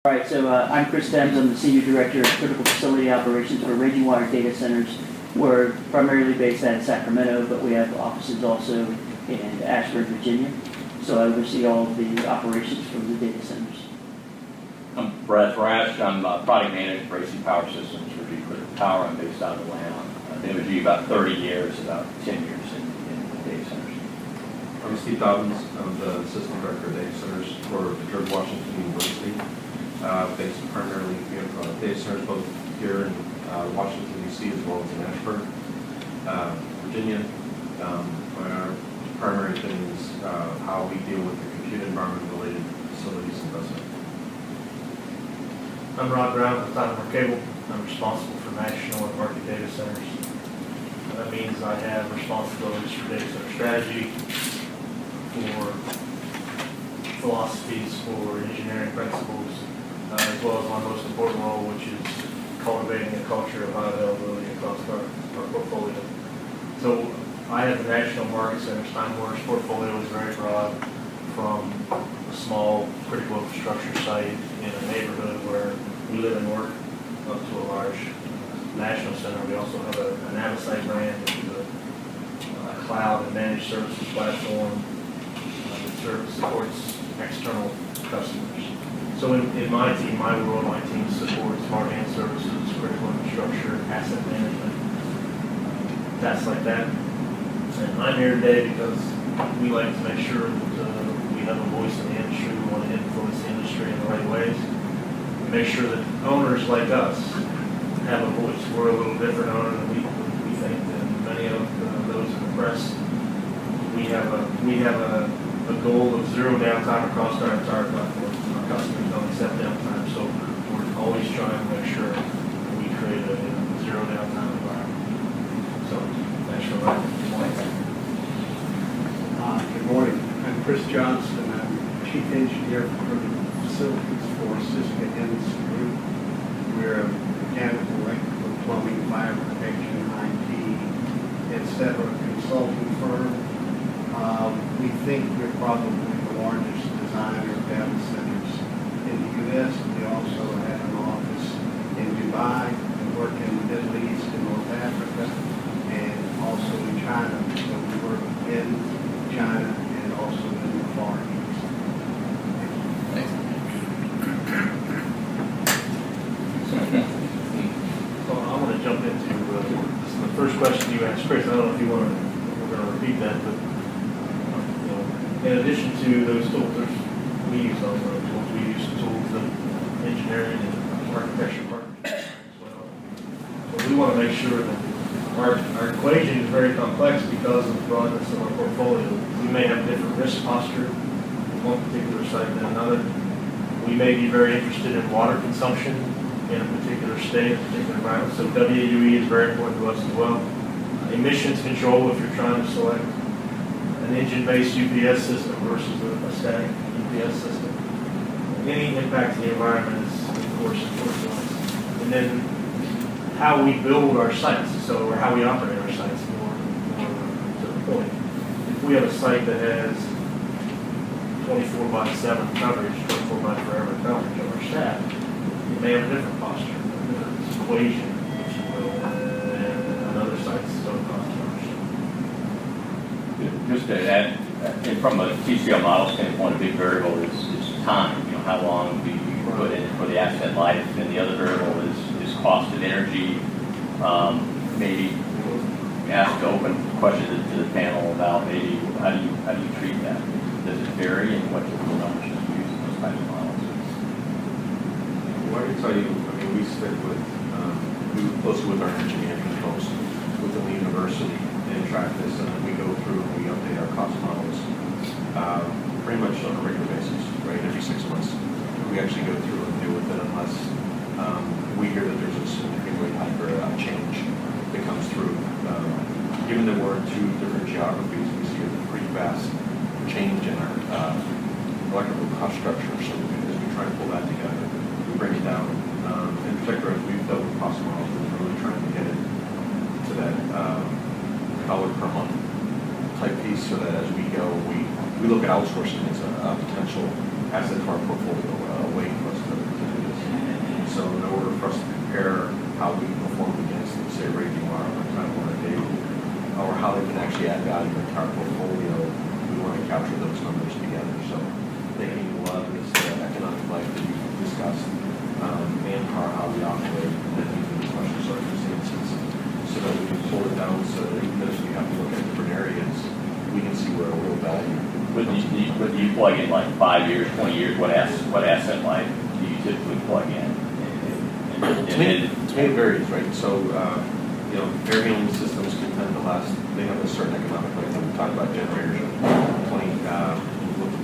All right, so I'm Chris Thames. I'm the Senior Director of Critical Facility Operations for Raging Water Data Centers. We're primarily based out of Sacramento, but we have offices also in Ashburn, Virginia. So I oversee all of the operations for the data centers. I'm Brett Thrash. I'm Product Manager for AC Power Systems for G Critical Power. I'm based out of Atlanta. I've been with G about 30 years, about 10 years in the data centers. I'm Steve Dobbins. I'm the Assistant Director of Data Centers for George Washington University. Based primarily, we have data centers both here in Washington, D.C. as well as in Ashburn, Virginia. Our primary thing is how we deal with the compute environment-related facilities investment. I'm Rod Brown with Time Cable. I'm responsible for national and market data centers. That means I have responsibilities for data center strategy, for philosophies, for engineering principles, as well as my most important role, which is cultivating a culture of high availability across our portfolio. So I have the national market centers. Time Warner's portfolio is very broad, from a small critical infrastructure site in a neighborhood where we live and work up to a large national center. We also have an Navisite brand, which is a cloud and managed services platform that supports external customers. So in my team, my world, my team supports hard-hand services, critical infrastructure, asset management, tasks like that. And I'm here today because we like to make sure that we have a voice in the industry. We want to influence the industry in the right ways. We make sure that owners like us have a voice. We're a little different owner than we think than many of those in the press. We have a goal of zero downtime across our entire platform. Our customers don't accept downtime, so we're always trying to make sure we create a zero downtime environment. So thanks for letting me. Good morning. I'm Chris Johnston. I'm Chief Engineer for the facilities for Cisco Henderson Group. We're a mechanical, electrical, plumbing, fire protection, IT, etc. consulting firm. We think we're probably the largest designer of data centers in the U.S. We also have an office in Dubai. We work in the Middle East and North Africa, and also in China. So we work in China and also in the Far East. So I want to jump into the first question you asked, Chris. I don't know if we're going to repeat that, but in addition to those tools, we use those tools. We use tools that engineering and architecture partners as well. But we want to make sure that our equation is very complex because of the broadness of our portfolio. We may have different risk posture in one particular site than another. We may be very interested in water consumption in a particular state, a particular environment. So WAUE is very important to us as well. Emissions control, if you're trying to select an engine-based UPS system versus a static UPS system. Any impact to the environment is, of course, important to us. And then how we build our sites, or how we operate our sites, more to the point. If we have a site that has 24/7 coverage, 24 by forever coverage of our staff, it may have a different posture, a different equation, if you will, than other sites don't cost much. Just to add, and from a TCO model standpoint, a big variable is time. You know, how long do you put in for the asset life, and the other variable is cost of energy. Maybe ask an open question to the panel about maybe how do you treat that? Does it vary, and what typical numbers do you use in those types of models? Well, I can tell you, I mean, we stick with, we work closely with our engineering folks within the university and track this, and then we go through and we update our cost models pretty much on a regular basis, right? Every 6 months, we actually go through and deal with it unless we hear that there's a significantly hyper change that comes through. Given that we're in two different geographies, we see a pretty vast change in our electrical cost structure. So as we try to pull that together, we bring it down. In particular, as we've dealt with cost models, we're really trying to get it to that dollar per month type piece, so that as we go, we look at outsourcing as a potential asset to our portfolio, a way for us to do so in order for us to compare how we perform against, let's say, Raging Wire or Time Warner Cable, or how they can actually add value to our portfolio, we want to capture those numbers together. So taking a lot of this economic life that you discussed, manpower, how we operate, and then using the special circumstances, so that we can pull it down so that even as we have to look at different areas, we can see where a real value. But do you plug in like 5 years, 20 years? What asset life do you typically plug in? To me, it varies, right? So, air handling systems can tend to last. They have a certain economic life. We talk about generators.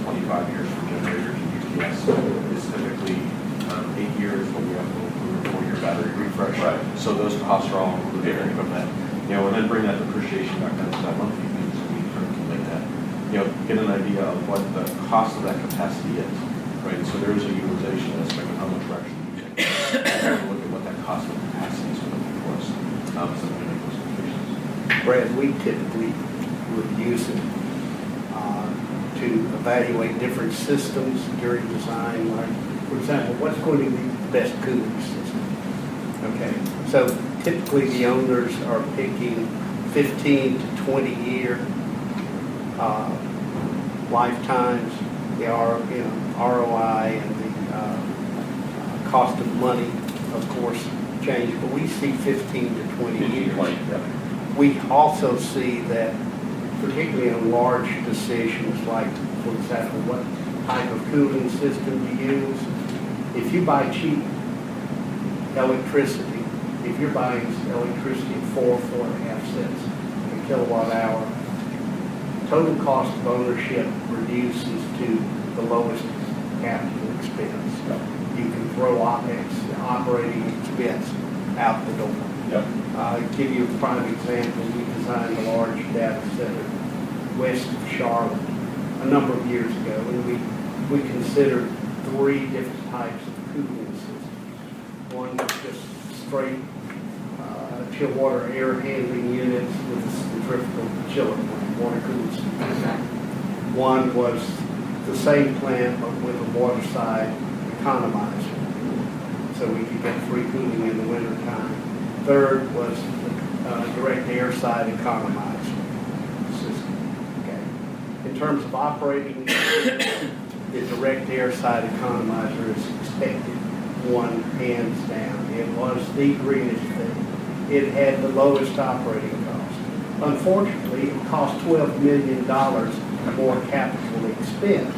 25 years for generators and UPS is typically 8 years, but we have to include a 4-year battery refresh. Right. So those costs are all included from that. And then bring that depreciation back down to that monthly fee, so we can make that. Get an idea of what the cost of that capacity is, right? So there is a utilization aspect of how much we're actually using. And look at what that cost of capacity is going to be for us. So we can make those decisions. Brad, we typically would use it to evaluate different systems during design. Like, for example, what's going to be the best cooling system? Okay, so typically the owners are picking 15 to 20 year lifetimes. The ROI and the cost of money, of course, change, but we see 15 to 20 years. We also see that, particularly in large decisions like, for example, what type of cooling system to use. If you buy cheap electricity, if you're buying electricity at 4.5 cents a kilowatt hour, total cost of ownership reduces to the lowest capital expense. You can throw operating expense out the door. Yep. I'll give you a prime example. We designed a large data center west of Charlotte a number of years ago, and we considered 3 different types of cooling systems. One was just straight chill water air handling units with a centrifugal chiller, water cooled system. One was the same plant but with a water side economizer, so we could get free cooling in the winter time. Third was the direct air side economizer system. Okay. In terms of operating, the direct air side economizer is expected one hands down. It was the greenest thing. It had the lowest operating cost. Unfortunately, it cost $12 million more capital expense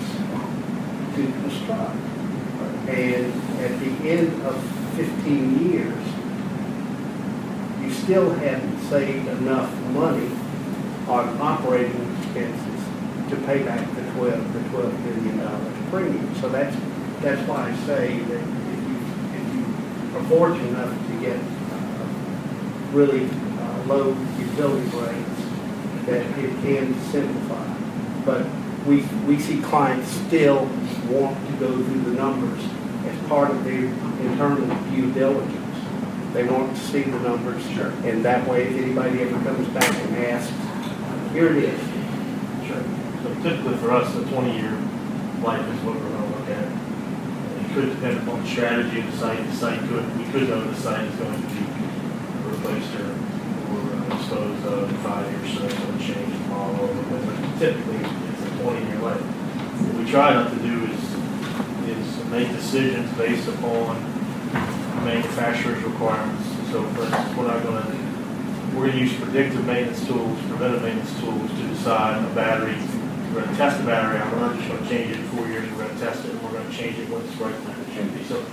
to construct. And at the end of 15 years, you still hadn't saved enough money on operating expenses to pay back the $12 million premium. So that's why I say that if you are fortunate enough to get really low utility rates, that it can simplify. But we see clients still want to go through the numbers as part of their internal due diligence. They want to see the numbers. Sure. And that way, if anybody ever comes back and asks, here it is. Sure. So typically for us, the 20-year life is what we're going to look at. It could depend upon the strategy of the site. We could know the site is going to be replaced or disposed of in 5 years, so that's going to change the model. But typically, it's a 20-year life. What we try not to do is make decisions based upon manufacturer's requirements. So, for instance, we're going to use predictive maintenance tools, preventive maintenance tools to decide a battery. We're going to test the battery out. We're not just going to change it in 4 years. We're going to test it, and we're going to change it when it's right time to change it. So,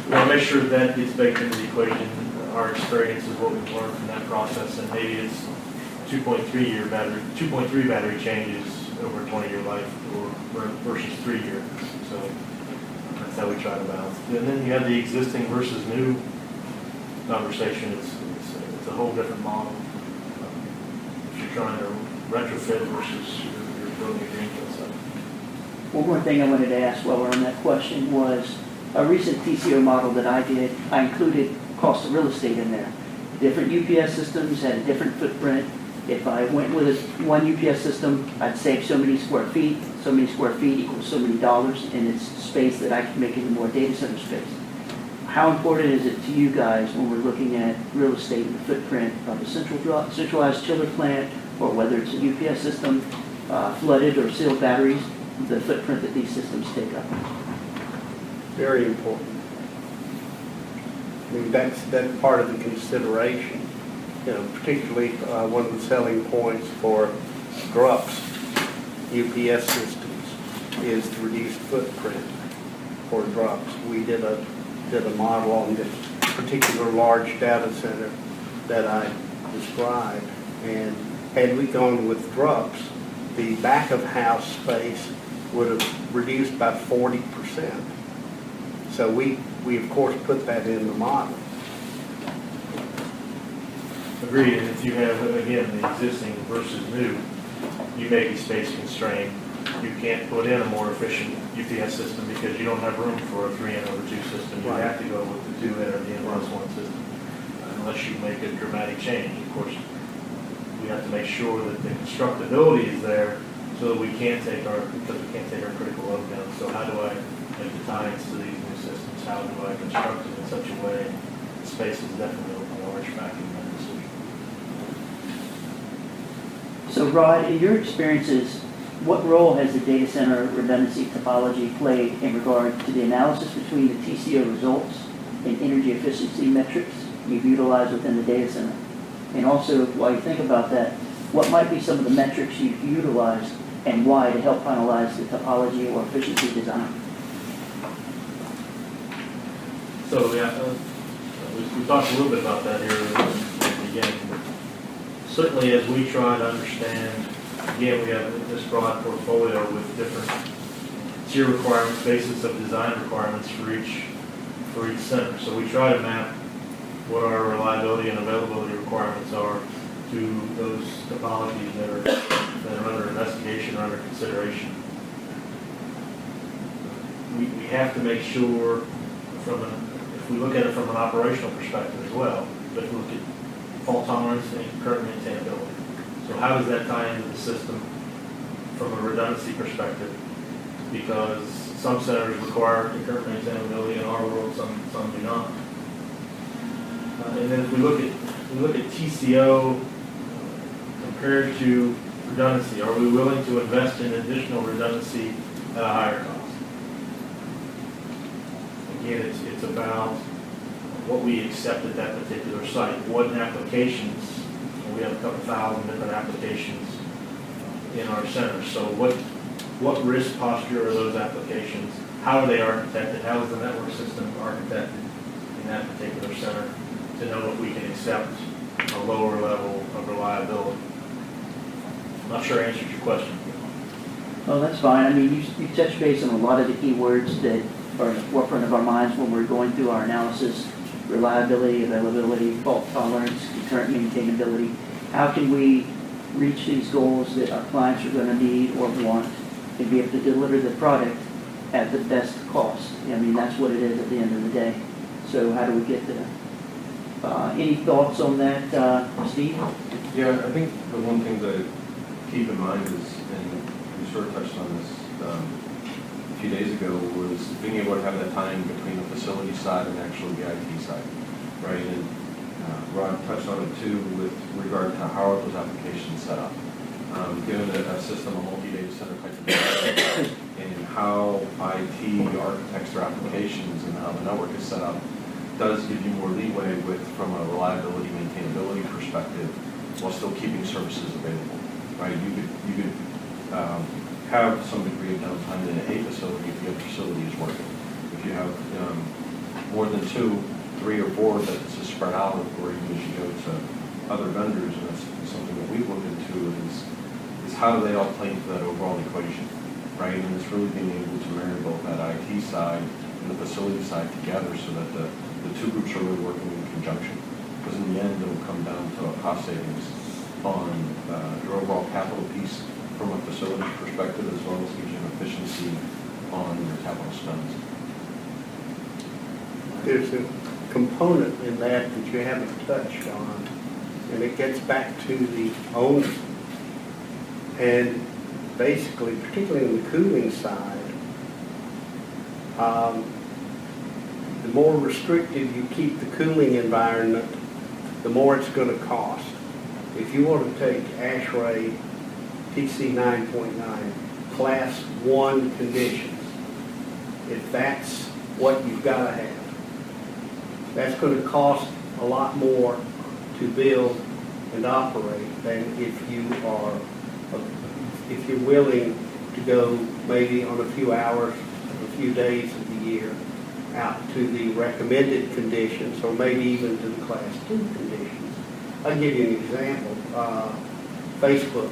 we want to make sure that gets baked into the equation. Our experience is what we've learned from that process, and maybe it's 2.3 battery changes over a 20-year life, or versus 3-year. So that's how we try to balance. And then you have the existing versus new conversation. It's a whole different model. If you're trying to retrofit versus you're building a greenfield site. One more thing I wanted to ask while we're on that question was a recent TCO model that I did. I included cost of real estate in there. Different UPS systems had a different footprint. If I went with one UPS system, I'd save so many square feet. So many square feet equals so many dollars, and it's space that I could make into more data center space. how important is it to you guys when we're looking at real estate and the footprint of a centralized chiller plant, or whether it's a UPS system, flooded or sealed batteries, the footprint that these systems take up? Very important. I mean, that's part of the consideration. You know, particularly one of the selling points for DRUPS, UPS systems, is the reduced footprint for DRUPS. We did a model on this particular large data center that I described, and had we gone with DRUPS, the back of house space would have reduced by 40%. So we of course put that in the model. Agreed, and if you have, again, the existing versus new, you may be space constrained. You can't put in a more efficient UPS system because you don't have room for a 3N/2 system. You have to go with the 2N or the N+1 system, unless you make a dramatic change. Of course, we have to make sure that the constructability is there so that we can't take our critical load down. So how do I make the tie-ins to these new systems? How do I construct it in such a way? Space is definitely a large factor in that decision. So Rod, in your experiences, what role has the data center redundancy topology played in regard to the analysis between the TCO results and energy efficiency metrics you've utilized within the data center? And also, while you think about that, what might be some of the metrics you've utilized and why to help finalize the topology or efficiency design? So yeah, we talked a little bit about that here at the beginning. But certainly, as we try to understand, again, we have this broad portfolio with different tier requirements, basis of design requirements for each center. So we try to map what our reliability and availability requirements are to those topologies that are under investigation or under consideration. We have to make sure if we look at it from an operational perspective as well, but we look at fault tolerance and current maintainability. So how does that tie into the system from a redundancy perspective? Because some centers require concurrent maintainability in our world, some do not. And then if we look at TCO compared to redundancy, are we willing to invest in additional redundancy at a higher cost? Again, it's about what we accept at that particular site. What applications, we have a couple thousand different applications in our center. So what risk posture are those applications? How are they architected? How is the network system architected in that particular center to know if we can accept a lower level of reliability? I'm not sure I answered your question. Oh, that's fine. I mean, you touched base on a lot of the key words that are in the forefront of our minds when we're going through our analysis: reliability, availability, fault tolerance, concurrent maintainability. How can we reach these goals that our clients are going to need or want and be able to deliver the product at the best cost? I mean, that's what it is at the end of the day. So how do we get there? Any thoughts on that, Steve? Yeah, I think the one thing to keep in mind is, and we sort of touched on this a few days ago, was being able to have that time between the facility side and actually the IT side, right? And Rod touched on it too with regard to how are those applications set up. Given a system, a multi-data center type of environment, and how IT architects their applications and how the network is set up, does give you more leeway from a reliability, maintainability perspective, while still keeping services available, right? You could have some degree of downtime in a facility if your facility is working. If you have more than 2, 3, or 4 that's spread out, or even as you go to other vendors, and that's something that we've looked into, is how do they all play into that overall equation, right? And it's really being able to marry both that IT side and the facility side together so that the two groups are really working in conjunction. Because in the end, it'll come down to a cost savings on your overall capital piece from a facility perspective, as well as gives you an efficiency on your capital spends. There's a component in that you haven't touched on, and it gets back to the owner. And basically, particularly on the cooling side, the more restrictive you keep the cooling environment, the more it's going to cost. If you want to take ASHRAE TC 9.9 Class 1 conditions, if that's what you've got to have, that's going to cost a lot more to build and operate than if you're willing to go maybe on a few hours, a few days of the year out to the recommended conditions, or maybe even to the Class 2 conditions. I'll give you an example. Facebook.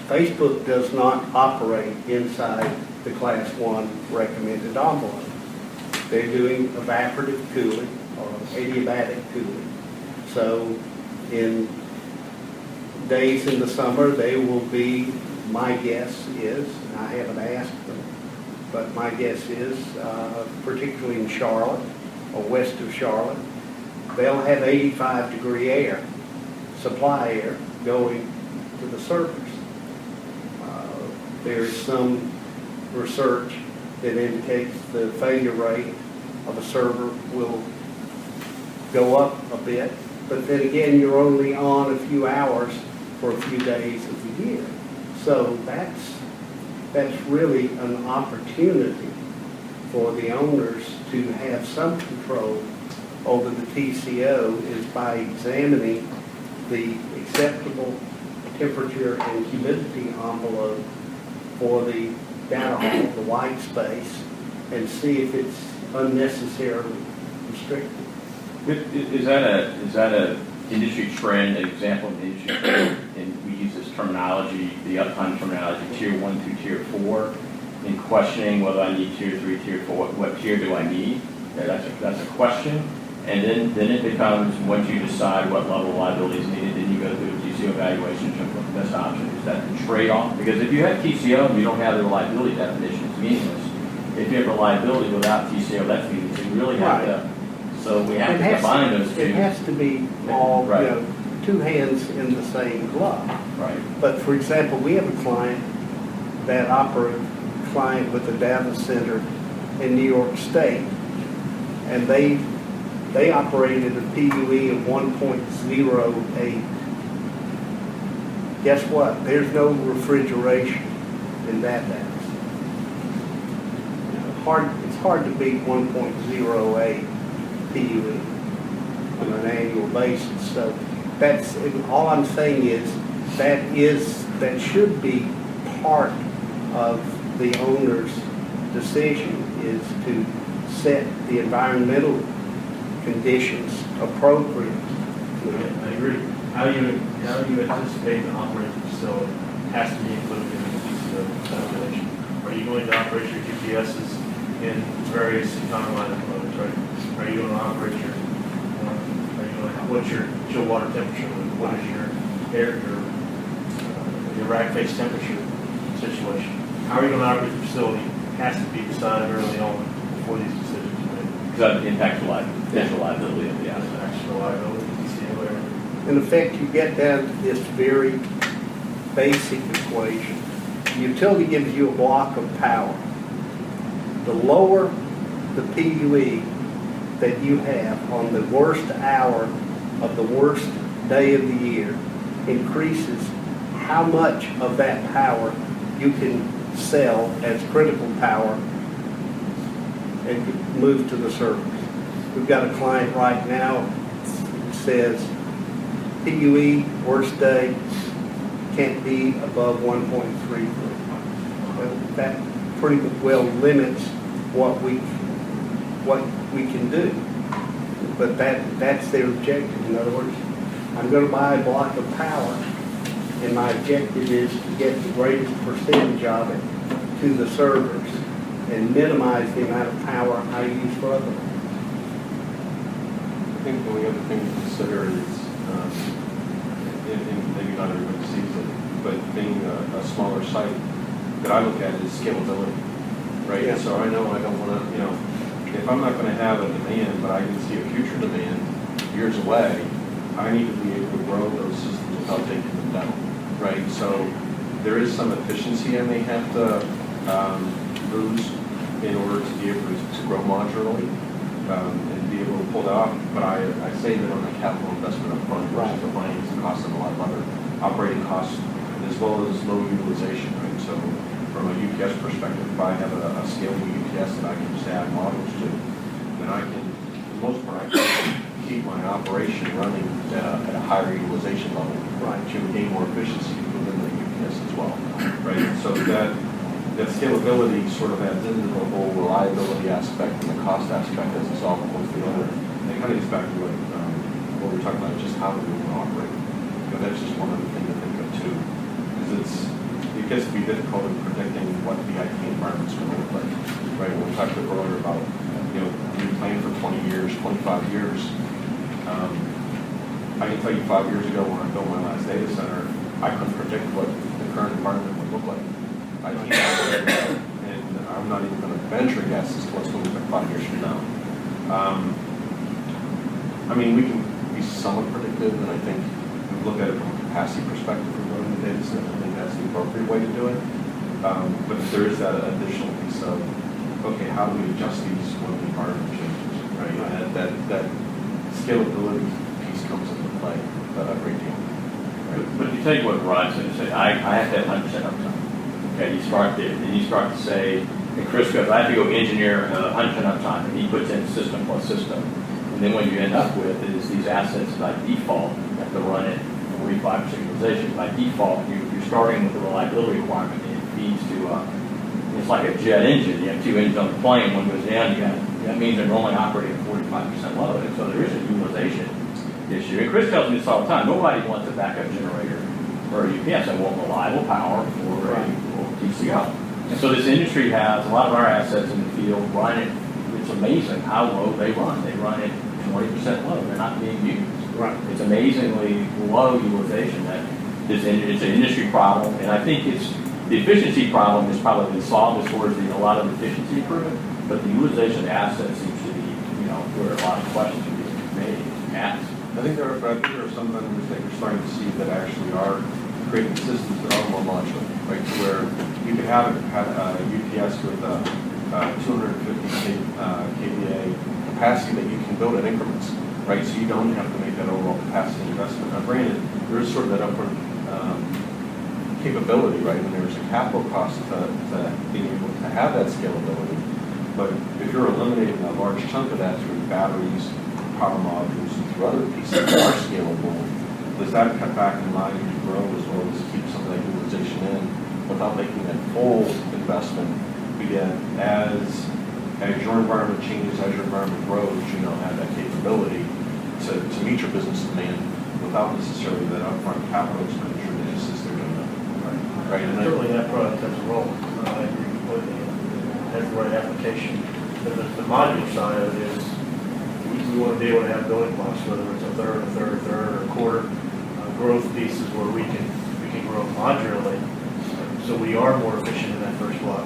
Facebook does not operate inside the Class 1 recommended envelope. They're doing evaporative cooling or adiabatic cooling. So in days in the summer, they will be, my guess is, and I haven't asked them, but my guess is, particularly in Charlotte or west of Charlotte, they'll have 85-degree air, supply air, going to the servers. There's some research that indicates the failure rate of a server will go up a bit, but then again, you're only on a few hours for a few days of the year. So that's really an opportunity for the owners to have some control over the TCO is by examining the acceptable temperature and humidity envelope for the data hall, the white space, and see if it's unnecessarily restricted. Is that a industry trend, an example of an industry trend, and we use this terminology, the uptime terminology, tier 1 through tier 4, in questioning whether I need tier 3, tier 4, what tier do I need? That's a question. And then it becomes, once you decide what level of liability is needed, then you go through a TCO evaluation to look at the best option. Is that the trade-off? Because if you have TCO and you don't have the reliability definition, it's meaningless. If you have reliability without TCO, that's meaningless. You really have to, so we have to combine those two. It has to be all, right. Two hands in the same glove. Right. But for example, we have a client that operates, with a data center in New York State, and they operated a PUE of 1.08. Guess what? There's no refrigeration in that house. It's hard to beat 1.08 PUE on an annual basis. So that's all I'm saying is that should be part of the owner's decision is to set the environmental conditions appropriate. I agree. How do you anticipate the operating facility has to be included in the TCO calculation? Are you going to operate your GPSs in various economy modes, right? Are you going to operate what's your chill water temperature? What is your rack face temperature situation? How are you going to operate the facility has to be decided early on before these decisions are made. Because that impacts the reliability of the asset. Actual reliability, TCO area. In effect, you get down to this very basic equation. The utility gives you a block of power. The lower the PUE that you have on the worst hour of the worst day of the year increases how much of that power you can sell as critical power and move to the servers. We've got a client right now that says PUE, worst day, can't be above 1.33. Well, that pretty well limits what we can do. But that's their objective. In other words, I'm going to buy a block of power, and my objective is to get the greatest percentage of it to the servers and minimize the amount of power I use for other ones. I think the only other thing to consider is, and maybe not everybody sees it, but being a smaller site, that I look at is scalability, right? Yeah. So I know I don't want to, if I'm not going to have a demand, but I can see a future demand years away, I need to be able to grow those systems without taking them down, right? So there is some efficiency I may have to lose in order to be able to grow modularly and be able to pull that off. But I say that on the capital investment up front versus the financing costs and a lot of other operating costs, as well as low utilization, right? So from a UPS perspective, if I have a scalable UPS that I can just add modules to, then I can, for the most part, I can keep my operation running at a higher utilization level, right, to gain more efficiency within the UPS as well, right? So that scalability sort of adds into the whole reliability aspect and the cost aspect as it's all pulls together. And it kind of gets back to what we're talking about, just how do we want to operate. You know, that's just one other thing to think of too, because it gets to be difficult in predicting what the IT environment's going to look like, right? When we talked earlier about, you know, we plan for 20 years, 25 years. I can tell you 5 years ago when I built my last data center, I couldn't predict what the current environment would look like. I can't predict that, and I'm not even going to venture a guess as to what's going to look like 5 years from now. I mean, we can be somewhat predictive, and I think we look at it from a capacity perspective for building the data center. I think that's the appropriate way to do it. But there is that additional piece of, okay, how do we adjust these when the environment changes, right? And that scalability piece comes into play a great deal. Right? But if you take what Rod's going to say, I have to have 100% uptime. Okay, you start there, then you start to say, and Chris goes, I have to go engineer 100% uptime, and he puts in system plus system. And then what you end up with is these assets by default have to run at 45% utilization. By default, you're starting with the reliability requirement, and it feeds to it's like a jet engine. You have two engines on the plane. One goes down, that means they're only operating at 45% load. And so there is a utilization issue. And Chris tells me this all the time. Nobody wants a backup generator or a UPS. They want reliable power or a TCO. And so this industry has a lot of our assets in the field running. It's amazing how low they run. They run at 20% low. They're not being used. Right. It's amazingly low utilization. It's an industry problem, and I think the efficiency problem has probably been solved as far as a lot of efficiency improvement, but the utilization of the assets seems to be, where a lot of questions are being made, asked. I think there are some vendors that you're starting to see that actually are creating systems that are more modular, right? To where you could have a UPS with a 250 kVA capacity that you can build in increments, right? So you don't have to make that overall capacity investment. Now, granted, there is sort of that upfront capability, right? And there's a capital cost to being able to have that scalability. But if you're eliminating a large chunk of that through batteries, power modules, and through other pieces that are scalable, does that cut back and allow you to grow as well as keep some of that utilization in without making that full investment? Again, as your environment changes, as your environment grows, have that capability to meet your business demand without necessarily that upfront capital expenditure that just sits there doing nothing. Right. And Certainly that product has a role. I agree completely. It has the right application. But the modular side of it is we want to be able to have building blocks, whether it's a third, or a quarter, growth pieces where we can grow modularly. So we are more efficient in that first block.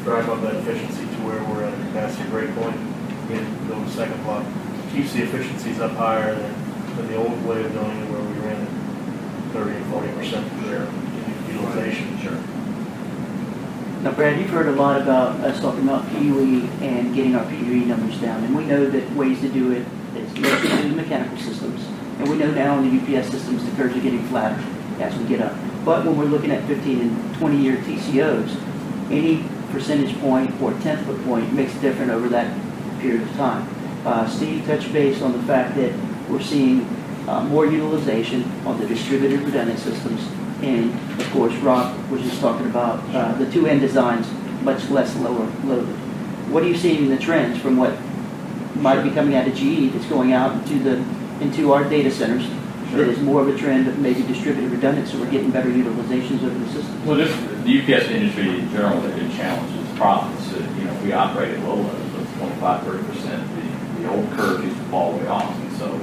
Drive up that efficiency to where we're at a capacity breakpoint. Again, build the second block. Keeps the efficiencies up higher than the old way of doing it, where we ran at 30 and 40% of their utilization. Sure. Now, Brad, you've heard a lot about us talking about PUE and getting our PUE numbers down, and we know that ways to do it is mostly through the mechanical systems, and we know now in the UPS systems the curves are getting flatter as we get up. But when we're looking at 15 and 20-year TCOs, any percentage point or tenth of a point makes a difference over that period of time. Steve touched base on the fact that we're seeing more utilization on the distributed redundant systems, and of course Rob was just talking about the two-end designs, much less lower loaded. What are you seeing in the trends from what might be coming out of GE that's going out into our data centers? Sure. That is more of a trend of maybe distributed redundant, so we're getting better utilizations over the system. Well, the UPS industry in general has been challenged with problems. We operate at low loads, so it's 25-30%. The old curve used to fall way off, and so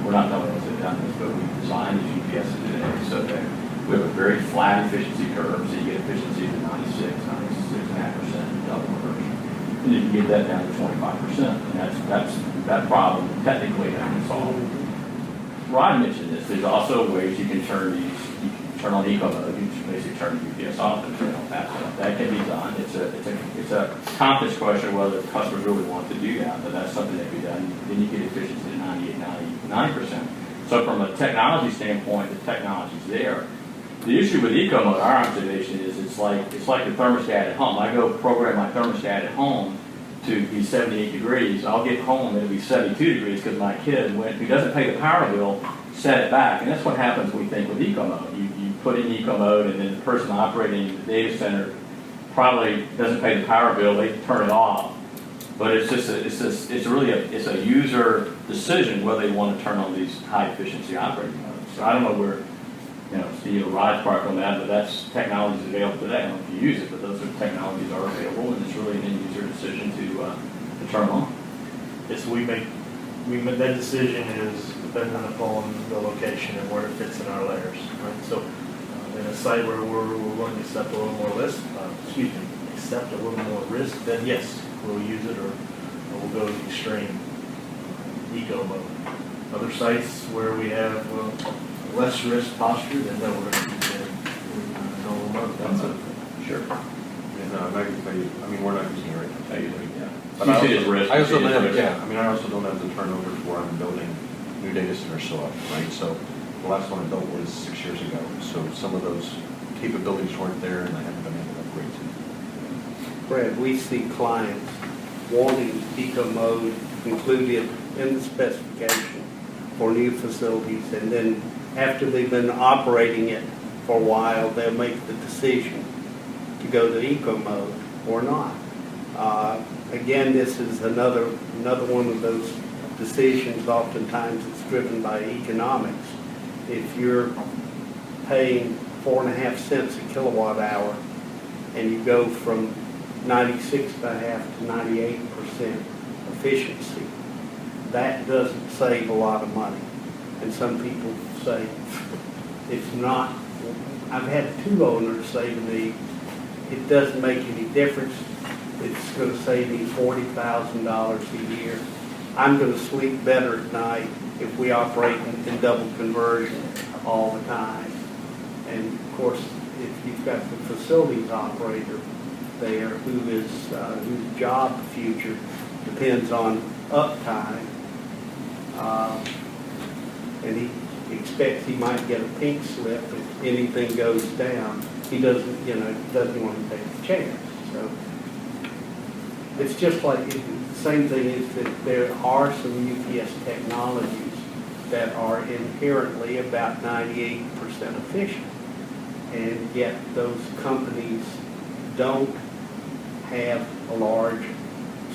we're not the only ones that have done this, but we designed these UPSs today so that we have a very flat efficiency curve, so you get efficiencies of 96.5% double conversion. And you can get that down to 25%, and that problem technically has been solved. Rod mentioned this. There's also ways you can turn these turn on eco mode, you just basically turn the UPS off and turn on that. That can be done. It's a complex question whether customers really want to do that, but that's something that can be done. Then you get efficiency at 98, 99%. So from a technology standpoint, the technology's there. The issue with eco mode, our observation is it's like the thermostat at home. I go program my thermostat at home to be 78 degrees. I'll get home, it'll be 72 degrees because my kid, who doesn't pay the power bill, set it back. And that's what happens, we think, with eco mode. You put in eco mode, and then the person operating the data center probably doesn't pay the power bill, they turn it off. But it's really a user decision whether they want to turn on these high efficiency operating modes. So I don't know where, Steve or Rod's part on that, but that's technologies available today. I don't know if you use it, but those technologies are available, and it's really an end user decision to turn on. Yes, we make that decision is dependent upon the location and where it fits in our layers, right? So in a site where we're willing to accept a little more risk, accept a little more risk, then yes, we'll use it, or we'll go to the extreme eco mode. Other sites where we have less risk posture, then no, we're going to use it normal mode. That's it. Sure. And I can tell you, we're not using it right now. Yeah. But You I see it as also, risk. I also You see don't it as have, risk. I also don't have the turnover where I'm building new data centers so often, right? So the last one I built was 6 years ago. So some of those capabilities weren't there, and I haven't been able to upgrade to. Brad, we see clients wanting eco mode included in the specification for new facilities, and then after they've been operating it for a while, they'll make the decision to go to eco mode or not. Again, this is another one of those decisions. Oftentimes it's driven by economics. If you're paying 4.5 cents a kilowatt hour and you go from 96.5 to 98% efficiency, that doesn't save a lot of money. And some people say it's not. I've had 2 owners say to me, it doesn't make any difference. It's going to save me $40,000 a year. I'm going to sleep better at night if we operate in double conversion all the time. And of course, if you've got the facilities operator there whose job future depends on uptime, and he expects he might get a pink slip if anything goes down, he doesn't want to take the chance. So it's just like the same thing is that there are some UPS technologies that are inherently about 98% efficient, and yet those companies don't have a large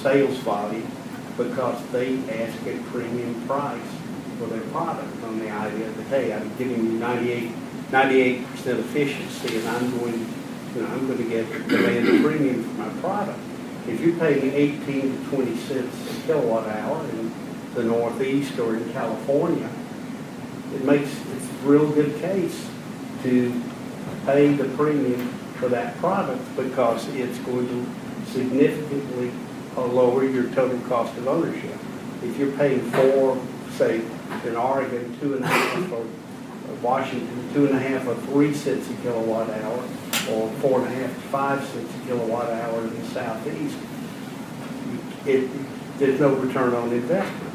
sales volume because they ask a premium price for their product on the idea that, hey, I'm giving you 98% efficiency, and I'm going to get demand a premium for my product. If you're paying 18 to 20 cents a kilowatt hour in the Northeast or in California, it's a real good case to pay the premium for that product because it's going to significantly lower your total cost of ownership. If you're paying say in Oregon 2.5 or Washington 2.5 or 3 cents a kilowatt hour, or 4.5 to 5 cents a kilowatt hour in the Southeast, there's no return on investment.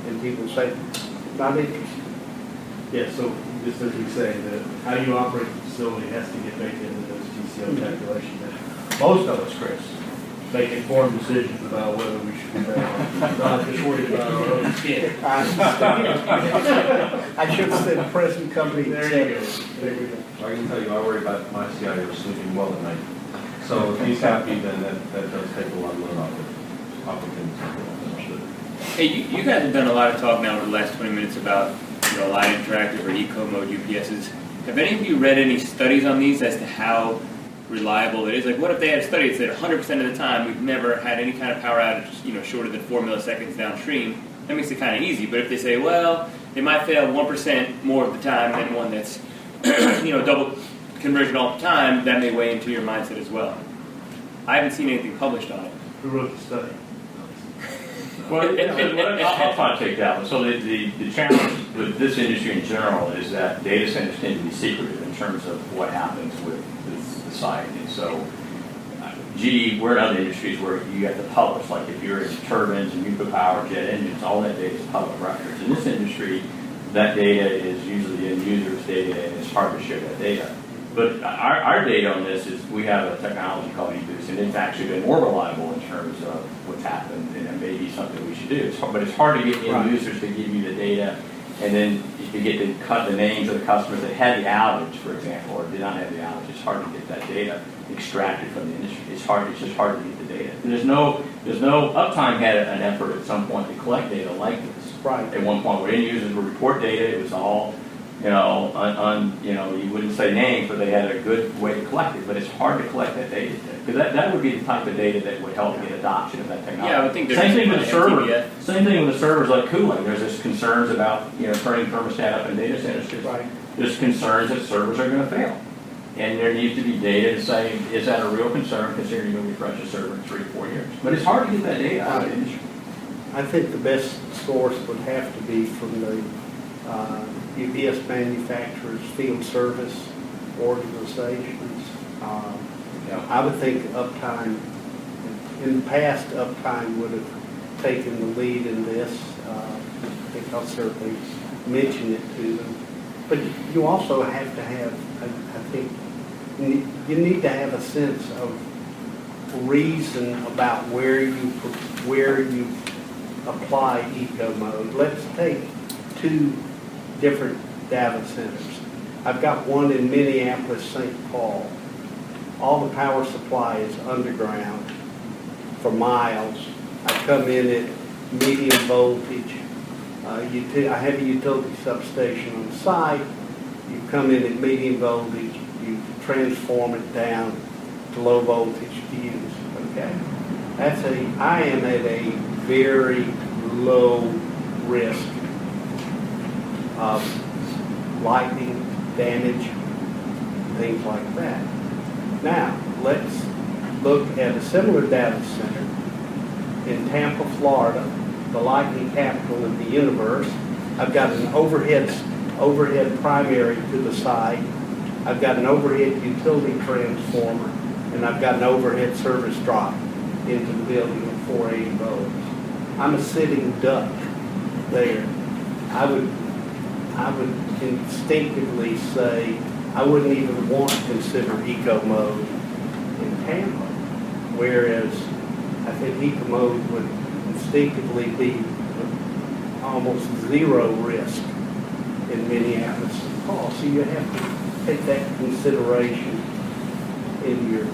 And people say, not interested. Yeah, so just as we say, how you operate the facility has to get baked into those TCO calculations. Most of us, Chris, make informed decisions about whether we should be there. Not just worried about our own skin. I should have said present company. There you go. There we go. I can tell you, I worry about my CIO sleeping well at night. So if he's happy, then that does take a lot of load off of him. Understood. Hey, you guys have done a lot of talk now over the last 20 minutes about Light Interactive or Eco Mode UPSs. Have any of you read any studies on these as to how reliable it is? Like, what if they had a study that said 100% of the time we've never had any kind of power outage, shorter than 4 milliseconds downstream? That makes it kind of easy. But if they say, well, they might fail 1% more of the time than one that's, double conversion all the time, that may weigh into your mindset as well. I haven't seen anything published on it. Who wrote the study? Well, I'll try to take that one. So the challenge with this industry in general is that data centers tend to be secretive. in terms of what happens with the site. And so, GE, we're in other industries where you have to publish, like if you're in turbines and nuclear power, jet engines, all that data is public records. In this industry, that data is usually the end user's data, and it's hard to share that data. But our data on this is we have a technology called eBoost, and it's actually been more reliable in terms of what's happened, and it may be something we should do. But it's hard to get end users to give you the data, and then you get to cut the names of the customers that had the outage, for example, or did not have the outage. It's hard to get that data extracted from the industry. It's just hard to get the data. There's no Uptime had an effort at some point to collect data like this. Right. At one point, where end users would report data, it was all, you wouldn't say names, but they had a good way to collect it. But it's hard to collect that data because that would be the type of data that would help get adoption of that technology. Yeah, I would think there's same thing with the server. MTBF. Same thing with the servers like cooling. There's this concerns about turning thermostat up in data centers. Right. There's concerns that servers are going to fail. And there needs to be data to say, is that a real concern considering you're going to refresh a server in 3 or 4 years? But it's hard to get that data out of the industry. I think the best source would have to be from the UPS manufacturers, field service organizations. I would think Uptime, in the past, Uptime would have taken the lead in this. I think I'll certainly mention it to them. But you also have to have, I think, you need to have a sense of reason about where you apply eco mode. Let's take 2 different data centers. I've got one in Minneapolis, St. Paul. All the power supply is underground for miles. I come in at medium voltage. I have a utility substation on the site. You come in at medium voltage, you transform it down to low voltage to use. Okay, I am at a very low risk of lightning damage, things like that. Now let's look at a similar data center in Tampa, Florida, the lightning capital of the universe. I've got an overhead primary to the site. I've got an overhead utility transformer, and I've got an overhead service drop into the building at 480 volts. I'm a sitting duck there. I would instinctively say I wouldn't even want to consider eco mode in Tampa, whereas I think eco mode would instinctively be almost zero risk in Minneapolis and Paul. So you have to take that consideration in your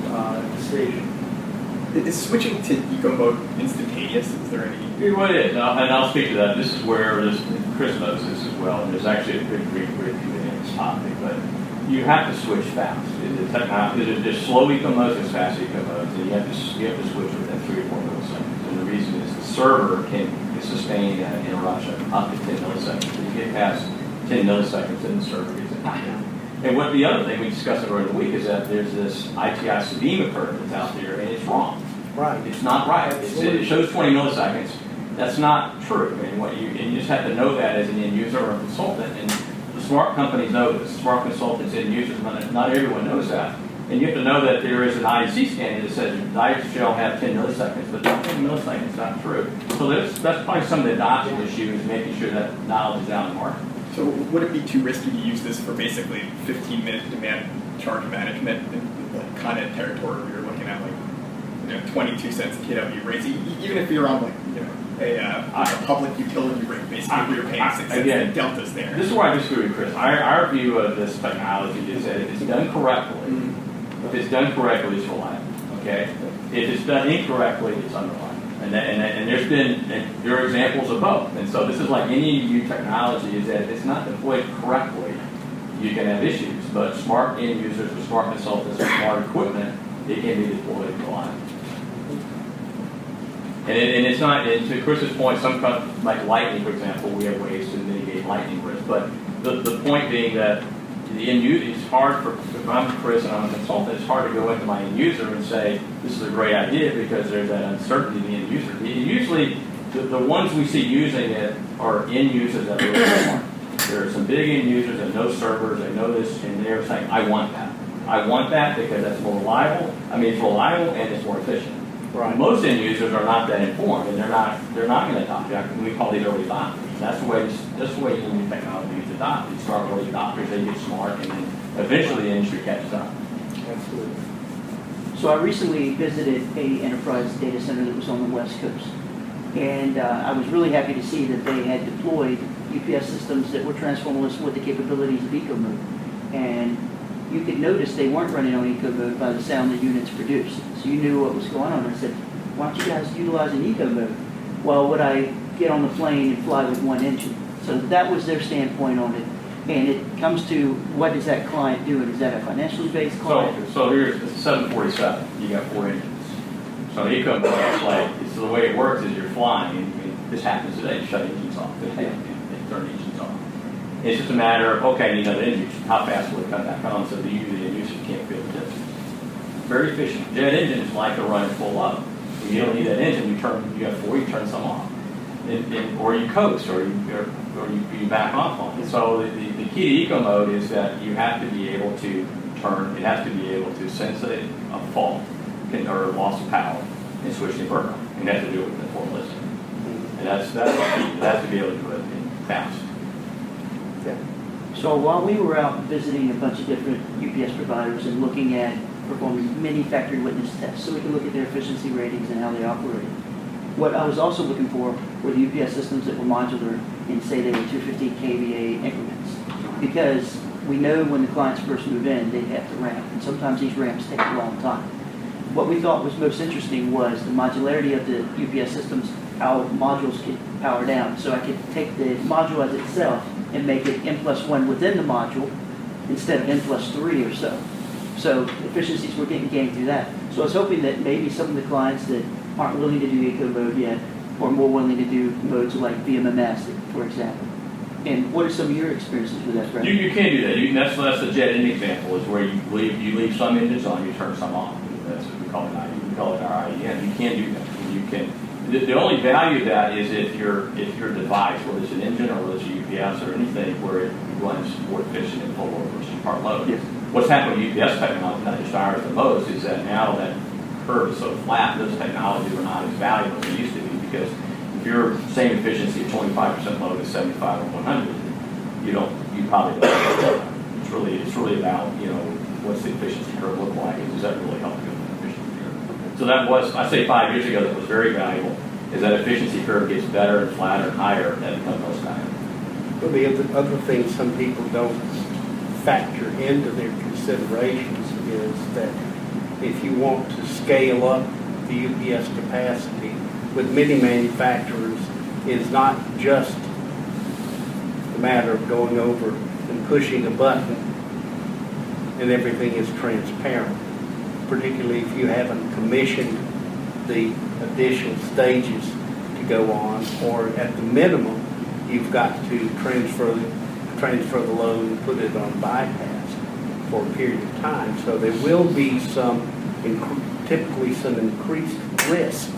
decision. Is switching to eco mode instantaneous? Is there any? Well, it is, and I'll speak to that. This is where Chris knows this as well, and there's actually a good Greek committee on this topic. But you have to switch fast. There's slow eco modes and fast eco modes, and you have to switch within 3 or 4 milliseconds. And the reason is the server can sustain an interruption up to 10 milliseconds. If you get past 10 milliseconds, then the server gets it down. And what the other thing we discussed earlier in the week is that there's this ITI Sabima curve that's out there, and it's wrong. Right. It's not right. It shows 20 milliseconds. That's not true. And you just have to know that as an end user or a consultant. And the smart companies know this. Smart consultants and users, not everyone knows that. And you have to know that there is an IEC standard that says device shall have 10 milliseconds, but 10 milliseconds is not true. So that's probably some of the adoption issues, making sure that knowledge is out in the market. So would it be too risky to use this for basically 15-minute demand charge management in like continent territory where you're looking at 22 cents a kW rates, even if you're on a public utility rate, basically where you're paying 6 cents, the delta's there. This is where I disagree with Chris. Our view of this technology is that if it's done correctly, it's reliable. Okay? If it's done incorrectly, it's unreliable. And there are examples of both. And so this is like any new technology, is that if it's not deployed correctly, you can have issues. But smart end users with smart consultants with smart equipment, it can be deployed reliably. And it's not, and to Chris's point, some like lightning, for example, we have ways to mitigate lightning risk. But the point being that the end user, it's hard for, if I'm Chris and I'm a consultant, it's hard to go into my end user and say, this is a great idea because there's that uncertainty in the end user. Usually, the ones we see using it are end users that are really smart. There are some big end users that know servers, they know this, and they're saying, I want that. I want that because that's more reliable. I mean, it's reliable and it's more efficient. Right. Most end users are not that informed, and they're not going to adopt. We call these early adopters. That's the way new technology is adopted. You start early adopters, they get smart, and then eventually the industry catches up. Absolutely. So I recently visited a enterprise data center that was on the West Coast. And I was really happy to see that they had deployed UPS systems that were transformerless with the capabilities of eco mode. And you could notice they weren't running on eco mode by the sound the units produced. So you knew what was going on. I said, why don't you guys utilize an eco mode? Well, would I get on the plane and fly with one engine? So that was their standpoint on it. And it comes to, what is that client doing? Is that a financially based client? So here's the 747. You got 4 engines. So eco mode is like, so the way it works is you're flying, and this happens today, you shut engines off, and turn engines off. It's just a matter of, okay, you know, the engine, how fast will it come back on, so the user can't feel the difference. Very efficient. Jet engines like to run full up. If you don't need that engine, you have 4, you turn some off. Or you coast, or you back off on it. So the key to eco mode is that you have to be able to turn, it has to be able to sense a fault or loss of power and switch the inverter. And you have to do it with formalistic. And that's the key. It has to be able to do it fast. So while we were out visiting a bunch of different UPS providers and looking at performing many factory witness tests, so we can look at their efficiency ratings and how they operate. What I was also looking for were the UPS systems that were modular and say they were 250 kVA increments. Because we know when the clients first move in, they have to ramp, and sometimes these ramps take a long time. What we thought was most interesting was the modularity of the UPS systems, how modules could power down. So I could take the module as itself and make it N+1 within the module instead of N+3 or so. So efficiencies were getting gained through that. So I was hoping that maybe some of the clients that aren't willing to do eco mode yet are more willing to do modes like VMMS, for example. And what are some of your experiences with that, Brett? You can do that. That's the jet engine example, is where you leave some engines on, you turn some off. That's what we call it. We call it our IEM. You can do that. You can. The only value of that is if your device, whether it's an engine or whether it's a UPS or anything, where it runs more efficient and full load versus part load. Yes. What's happened with UPS technology, not just ours, the most, is that now that curve is so flat, those technologies are not as valuable as they used to be, because if your same efficiency of 25% load is 75 or 100, you probably don't. It's really about, what's the efficiency curve look like, and does that really help you with the efficiency curve? So that was, I say 5 years ago, that was very valuable, is that efficiency curve gets better and flatter and higher, that becomes most valuable. Well, the other thing some people don't factor into their considerations is that if you want to scale up the UPS capacity with many manufacturers, is not just a matter of going over and pushing a button and everything is transparent, particularly if you haven't commissioned the additional stages to go on, or at the minimum, you've got to transfer the load and put it on bypass for a period of time. So there will be typically some increased risk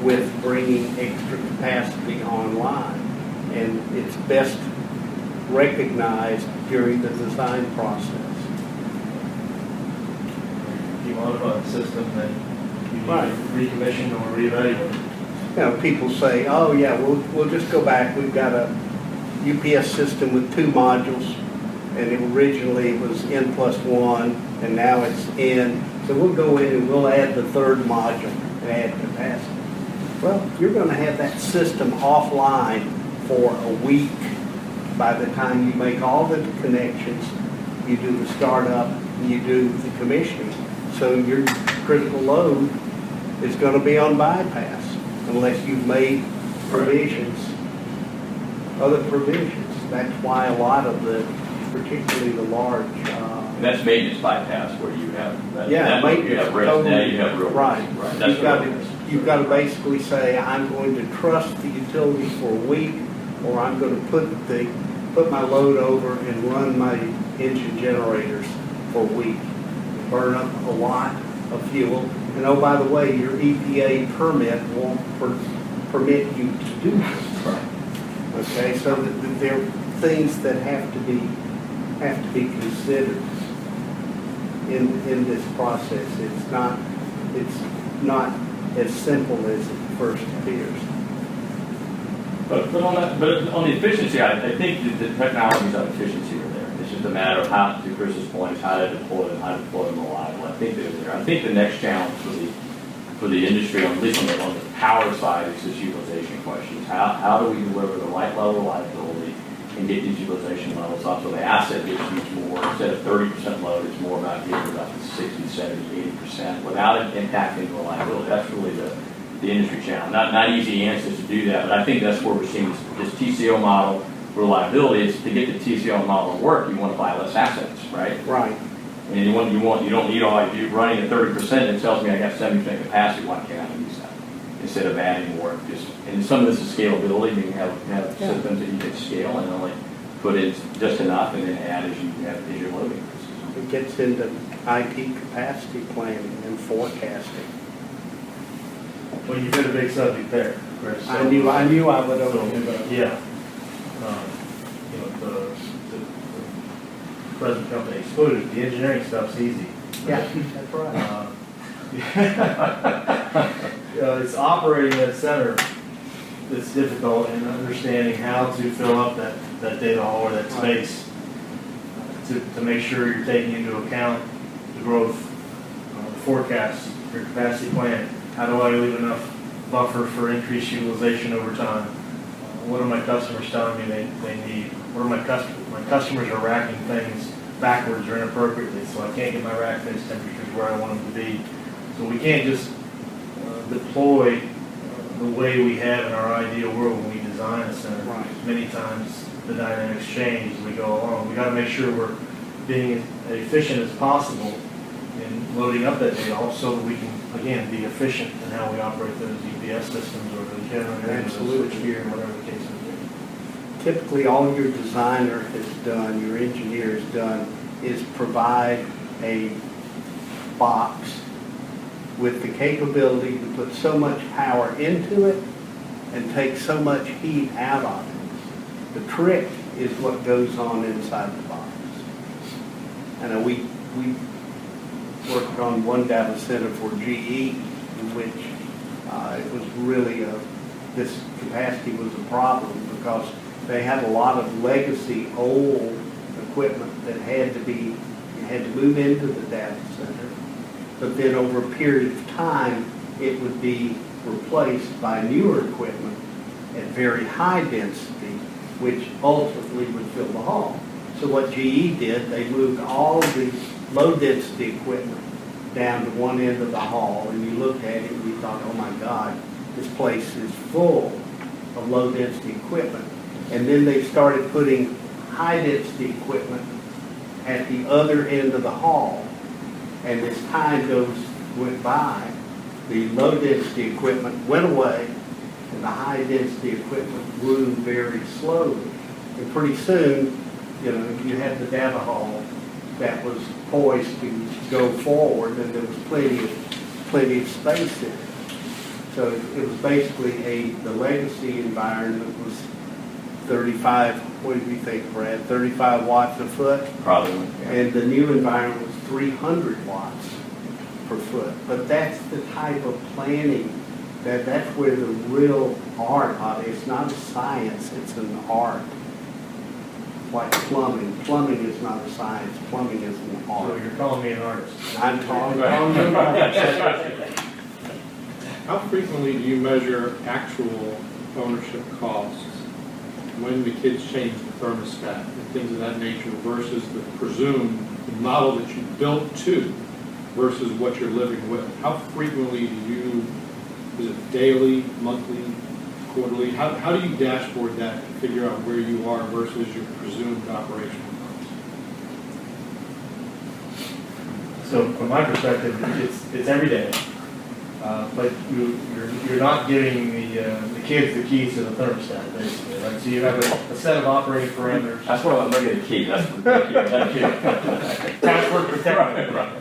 with bringing extra capacity online, and it's best recognized during the design process. If you modify the system, then you need Right. to recommission or reevaluate. People say, oh yeah, we'll just go back. We've got a UPS system with 2 modules, and originally it was N+1, and now it's N. So we'll go in and we'll add the 3rd module and add capacity. Well, you're going to have that system offline for a week by the time you make all the connections, you do the startup, and you do the commissioning. So your critical load is going to be on bypass unless you've made provisions, other provisions. That's why a lot of particularly the large. And that's maintenance bypass, where you have maintenance. you have risk. Totally, now you have real right. risk. Right. That's You've got to basically say, I'm going to trust the utility for a week, or I'm going to put my load over and run my engine generators for a week. Burn up a lot of fuel. And oh, by the way, your EPA permit won't permit you to do this. Right. Okay, so things that have to be considered in this process. It's not as simple as it first appears. But on the efficiency, I think that the technologies of efficiency are there. It's just a matter of how, to Chris's point, is how to deploy them, how to deploy them reliably. I think they're there. I think the next challenge for the industry, at least on the power side, is this utilization questions. How do we deliver the right level of reliability and get these utilization levels up so the asset gets used more? Instead of 30% load, it's more about getting it up to 60, 70, 80% without it impacting reliability. That's really the industry challenge. Not easy answers to do that, but I think that's where we're seeing this TCO model reliability. Is to get the TCO model to work, you want to buy less assets, right? Right. And you don't need all. If you're running at 30%, it tells me I got 70% capacity. Why can't I use that instead of adding more? And some of this is scalability. You have systems that you can scale and only put in just enough, and then add as your load increases. It gets into IT capacity planning and forecasting. Well, you hit a big subject there, Chris. I knew I would open it up. Yeah. You know, the present company excluded, the engineering stuff's easy. Yeah, that's right. It's operating that center that's difficult, and understanding how to fill up that data hall or that space to make sure you're taking into account the growth, the forecast, your capacity plan. How do I leave enough buffer for increased utilization over time? What are my customers telling me they need? What are my customers are racking things backwards or inappropriately, so I can't get my rack face temperatures where I want them to be. So we can't just deploy the way we have in our ideal world when we design a center. Right. Many times the dynamics change as we go along. We got to make sure we're being as efficient as possible in loading up that data, also that we can, again, be efficient in how we operate those UPS systems or the generators or the switchgear, whatever the case may be. Typically, all your designer has done, your engineer has done, is provide a box with the capability to put so much power into it and take so much heat out of it. The trick is what goes on inside the box. And we worked on one data center for GE, in which it was really this capacity was a problem because they had a lot of legacy old equipment that had to move into the data center, but then over a period of time it would be replaced by newer equipment at very high density, which ultimately would fill the hall. So what GE did, they moved all the low density equipment down to one end of the hall, and you looked at it and you thought, oh my God, this place is full of low density equipment. And then they started putting high density equipment at the other end of the hall. And as time went by, the low density equipment went away and the high density equipment grew very slowly. And pretty soon, you had the data hall that was poised to go forward, and there was plenty of space in it. So it was basically the legacy environment was 35, what do you think, Brad, 35 watts a foot? Probably. Yeah. And the new environment was 300 watts per foot. But that's the type of planning that's where the real art of it. It's not a science, it's an art. Like plumbing. Plumbing is not a science, plumbing is an So art. you're calling me an artist. I'm talking about How frequently do you measure actual ownership costs when the kids change the thermostat and things of that nature versus the presumed model that you built to versus what you're living with? How frequently is it daily, monthly, quarterly? How do you dashboard that to figure out where you are versus your presumed operational costs? So from my perspective, it's every day. But you're not giving the kids the keys to the thermostat, basically. Right? So you have a set of operating parameters. That's what I'm looking at the key. That's the key. Password protected. Right.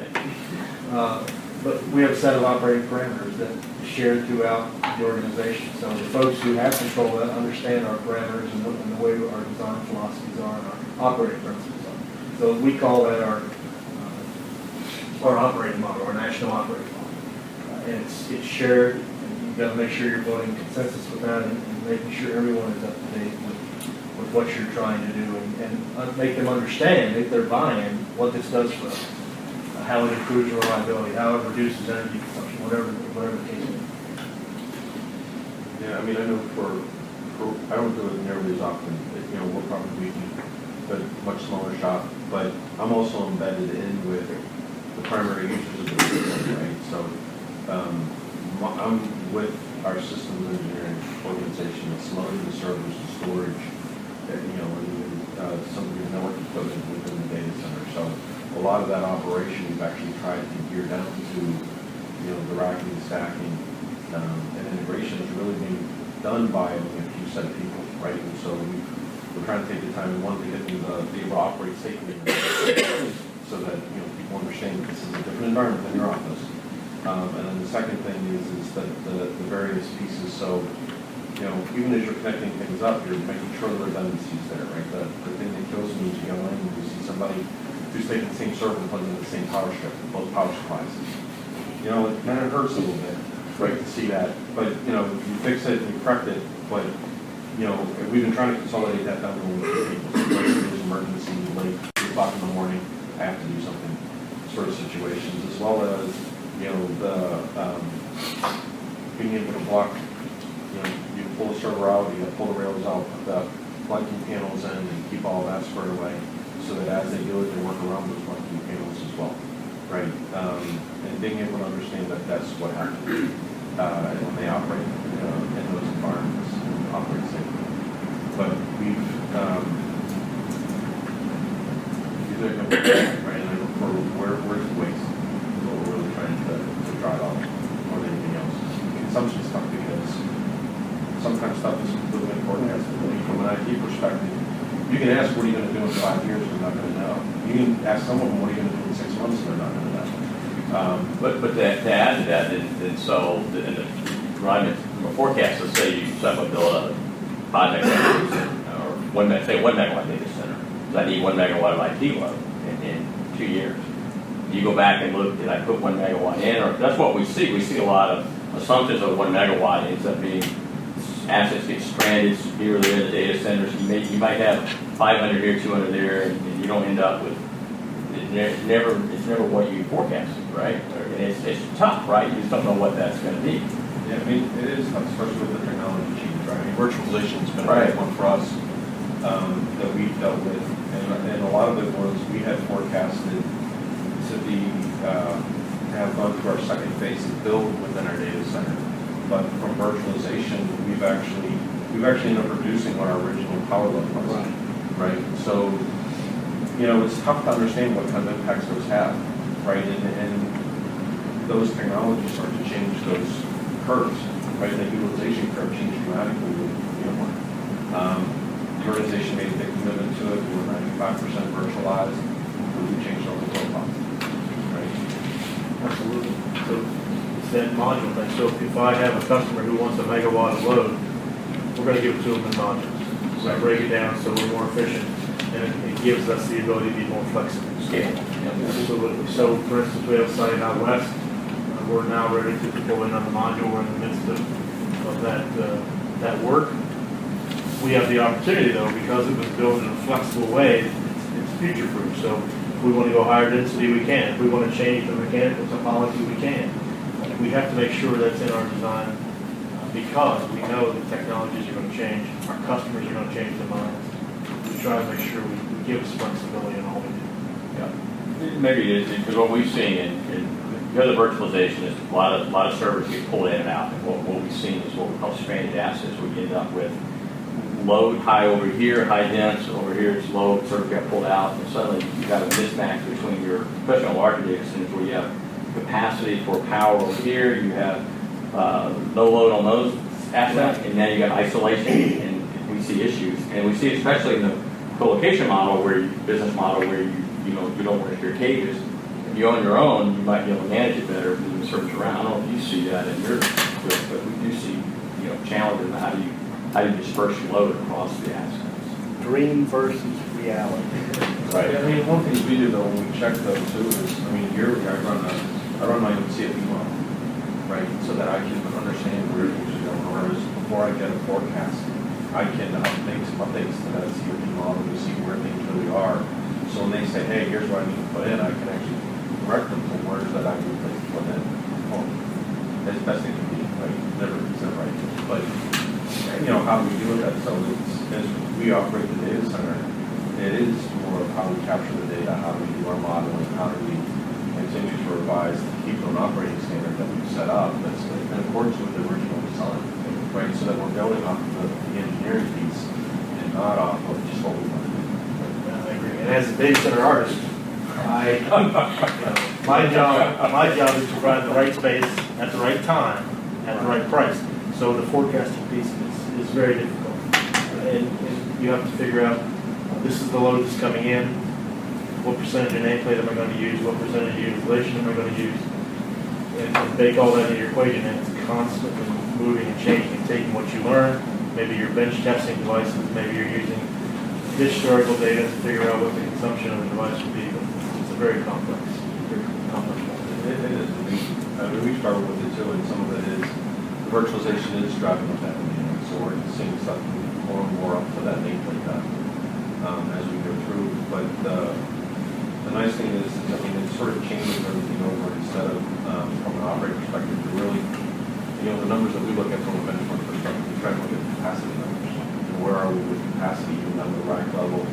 But we have a set of operating parameters that are shared throughout the organization. So the folks who have control of that understand our parameters and the way our design philosophies are and our operating principles are. So we call that our operating model, our national operating model. And it's shared, and you've got to make sure you're building consensus with that and making sure everyone is up to date with what you're trying to do and make them understand, if they're buying, what this does for us. How it improves reliability, how it reduces energy consumption, whatever the case may be. Yeah, I mean, I know I don't do it nearly as often, we're probably a much smaller shop, but I'm also embedded in with the primary users of the system, right? So, I'm with our systems engineering organization that's loading the servers, the storage, and even some of the network equipment within the data center. So a lot of that operation we've actually tried to gear down to, the racking, stacking, and integration is really being done by only a few set of people, right? And so we're trying to take the time, one, to get them to be able to operate safely, so that people understand that this is a different environment than your office. And then the second thing is that the various pieces. So even as you're connecting things up, you're making sure the redundancy's there, right? The thing that kills me is you go in and you see somebody who's taking the same server and plugging in the same power strip, both power supplies. It kind of hurts a little bit, right, to see that. But you fix it, you correct it. But we've been trying to consolidate that down to only people. So there's emergency, late 2 o'clock in the morning, I have to do something, sort of situations, as well as being able to block. You pull the server out, you pull the rails out, put the blocking panels in, and keep all that squared away, so that as they do it, they work around those blocking panels as well, right? And being able to understand that that's what happens when they operate in those environments, operate safely. But we've right? And for where's the waste? Is what we're really trying to drive out more than anything else. Consumption stuff, because sometimes stuff is completely important. From an IT perspective, you can ask, what are you going to do in 5 years? They're not going to know. You can ask someone, what are you going to do in 6 months? They're not going to know. But to add to that, and so in the running from a forecast, let's say you suddenly build a 5 megawatt data center, or 1 megawatt data center. So I need 1 megawatt of IT load in 2 years. You go back and look, did I put 1 megawatt in? Or that's what we see. We see a lot of assumptions of 1 megawatt ends up being assets get stranded severely in the data centers. You might have 500 here, 200 there, and you don't end up with it's never what you forecasted, right? And it's tough, right? You just don't know what that's going to be. Yeah, I mean, it is tough, especially with the technology change, right? I mean, virtualization's been a Right. big one for us that we've dealt with, and a lot of it was we had forecasted to be have gone through our second phase of build within our data center. But from virtualization, we've actually ended up reducing what our original power load was. Right. So, it's tough to understand what kind of impacts those have, right? And those technologies start to change those curves, right? The utilization curve changed dramatically with VMware. The organization made a big commitment to it. We were 95% virtualized. We changed our whole profile, right? Absolutely. So it's that module thing. So if I have a customer who wants a megawatt of load, we're going to give it to them in modules. So I break it down so we're more efficient, and it gives us the ability to be more flexible. Scale. Absolutely. So for instance, we have a site out west. We're now ready to deploy another module. We're in the midst of that work. We have the opportunity, though, because it was built in a flexible way, it's future-proof. So if we want to go higher density, we can. If we want to change the mechanical topology, we can. We have to make sure that's in our design because we know the technologies are going to change. Our customers are going to change their minds. We try to make sure we give us flexibility in all we do. Yeah. Maybe it is, because what we've seen in the other virtualization is a lot of servers get pulled in and out. And what we've seen is what we call stranded assets. We end up with load high over here, high dense, over here it's low, server got pulled out, and suddenly you've got a mismatch between your, especially on larger data centers where you have capacity for power over here, you have no load on those assets, and then you got isolation, and we see issues. And we see it especially in the co-location model, business model where you don't want your cages, you on your own, you might be able to manage it better if you search around. I don't know if you see that in your group, but we do see, challenges in how do you disperse your load across the assets. Dream versus reality. Right. I mean, one thing we do though, when we check those too, is, I mean, yearly I run my own CFP model, right? So that I can understand where things are going, whereas before I get a forecast, I can make some updates to that CFP model to see where things really are. So when they say, hey, here's what I need to put in, I can actually direct them to words that I need to put in. As best it can be, right? Never is right. But, how do we do that? So as we operate the data center, it is more of how we capture the data, how do we do our modeling, how do we continue to revise to keep an operating standard that we've set up that's in accordance with the original design, right? So that we're building off of the engineering piece and not off of just what we want to do. I agree. And as a data center artist, my job is to provide the right space at the right time at the right price. So the forecasting piece is very difficult, and you have to figure out this is the load that's coming in. What percentage of nameplate am I going to use? What percentage of utilization am I going to use? And bake all that into your equation, and it's constantly moving and changing and taking what you learn. Maybe you're bench testing devices. Maybe you're using historical data to figure out what the consumption of the device would be. But it's a very complex problem. It is. We struggle with it too, and some of it is the virtualization is driving up that demand. So we're seeing stuff more and more up to that nameplate as we go through. But the nice thing is, it sort of changes everything over instead of from an operating perspective to really, the numbers that we look at from a benchmark perspective, we try to look at capacity numbers. Where are we with capacity, even on the rack level?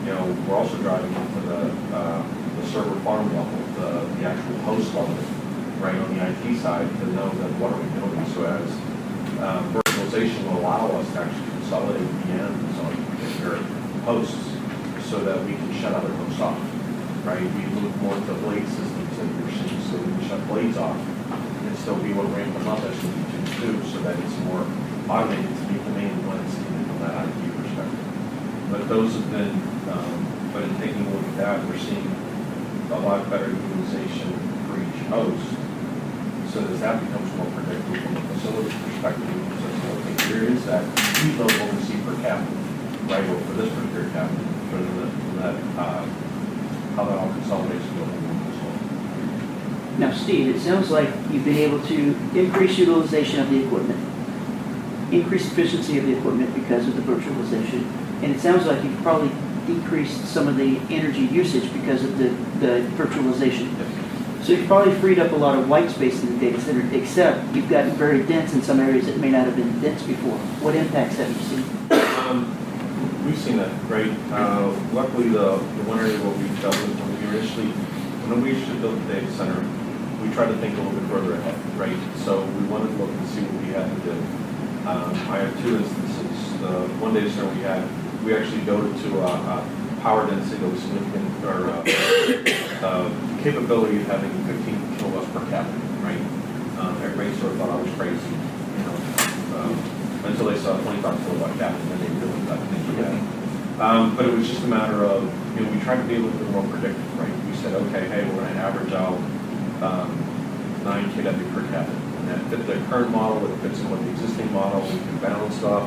We're also driving into the server farm level, the actual host level, right, on the IT side to know that what are we doing. So as virtualization will allow us to actually consolidate VMs on particular hosts so that we can shut other hosts off, right? We move more to blade systems and machines so we can shut blades off and still be able to ramp them up as we need to too, so that it's more automated to meet demand when it's needed from that IT perspective. But those have been, but in taking a look at that, we're seeing a lot better utilization for each host, so that becomes more predictable from a facility perspective. So, okay, here is that heat load we'll receive per cabinet, right, or for this particular cabinet, for that, how that all consolidates to go as well. Now, Steve, it sounds like you've been able to increase utilization of the equipment, increase efficiency of the equipment because of the virtualization, and it sounds like you've probably decreased some of the energy usage because of the virtualization. So you've probably freed up a lot of white space in the data center, except you've gotten very dense in some areas that may not have been dense before. What impacts have you seen? We've seen that, right? Luckily, the one area where we dealt with when we initially built the data center, we tried to think a little bit further ahead, right? So we wanted to look and see what we had to do. I have two instances. The one data center we actually go to a power density that was significant, or capability of having 15 kilowatts per cabinet, right? Everybody sort of thought I was crazy, until they saw a 25 kilowatt cabinet, and they really got to think about it. But it was just a matter of, we tried to be a little bit more predictive, right? We said, okay, hey, we're going to average out 9 kW per cabinet. And that fit the current model, it fits in with the existing model, we can balance stuff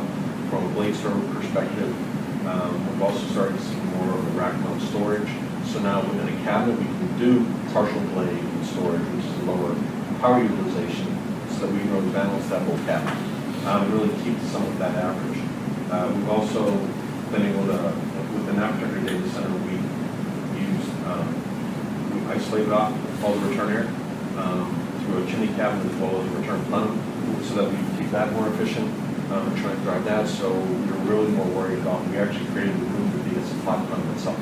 from a blade server perspective. We've also started to see more of the rack mount storage. So now within a cabinet, we can do partial blade storage, which is lower power utilization, so that we can really balance that whole cabinet and really keep some of that average. We've also been able to, within that particular data center, we isolated off all the return air through a chimney cabinet as well as a return plenum, so that we can keep that more efficient and try to drive that. So we're really more worried about, we actually created the room to be a supply plenum itself.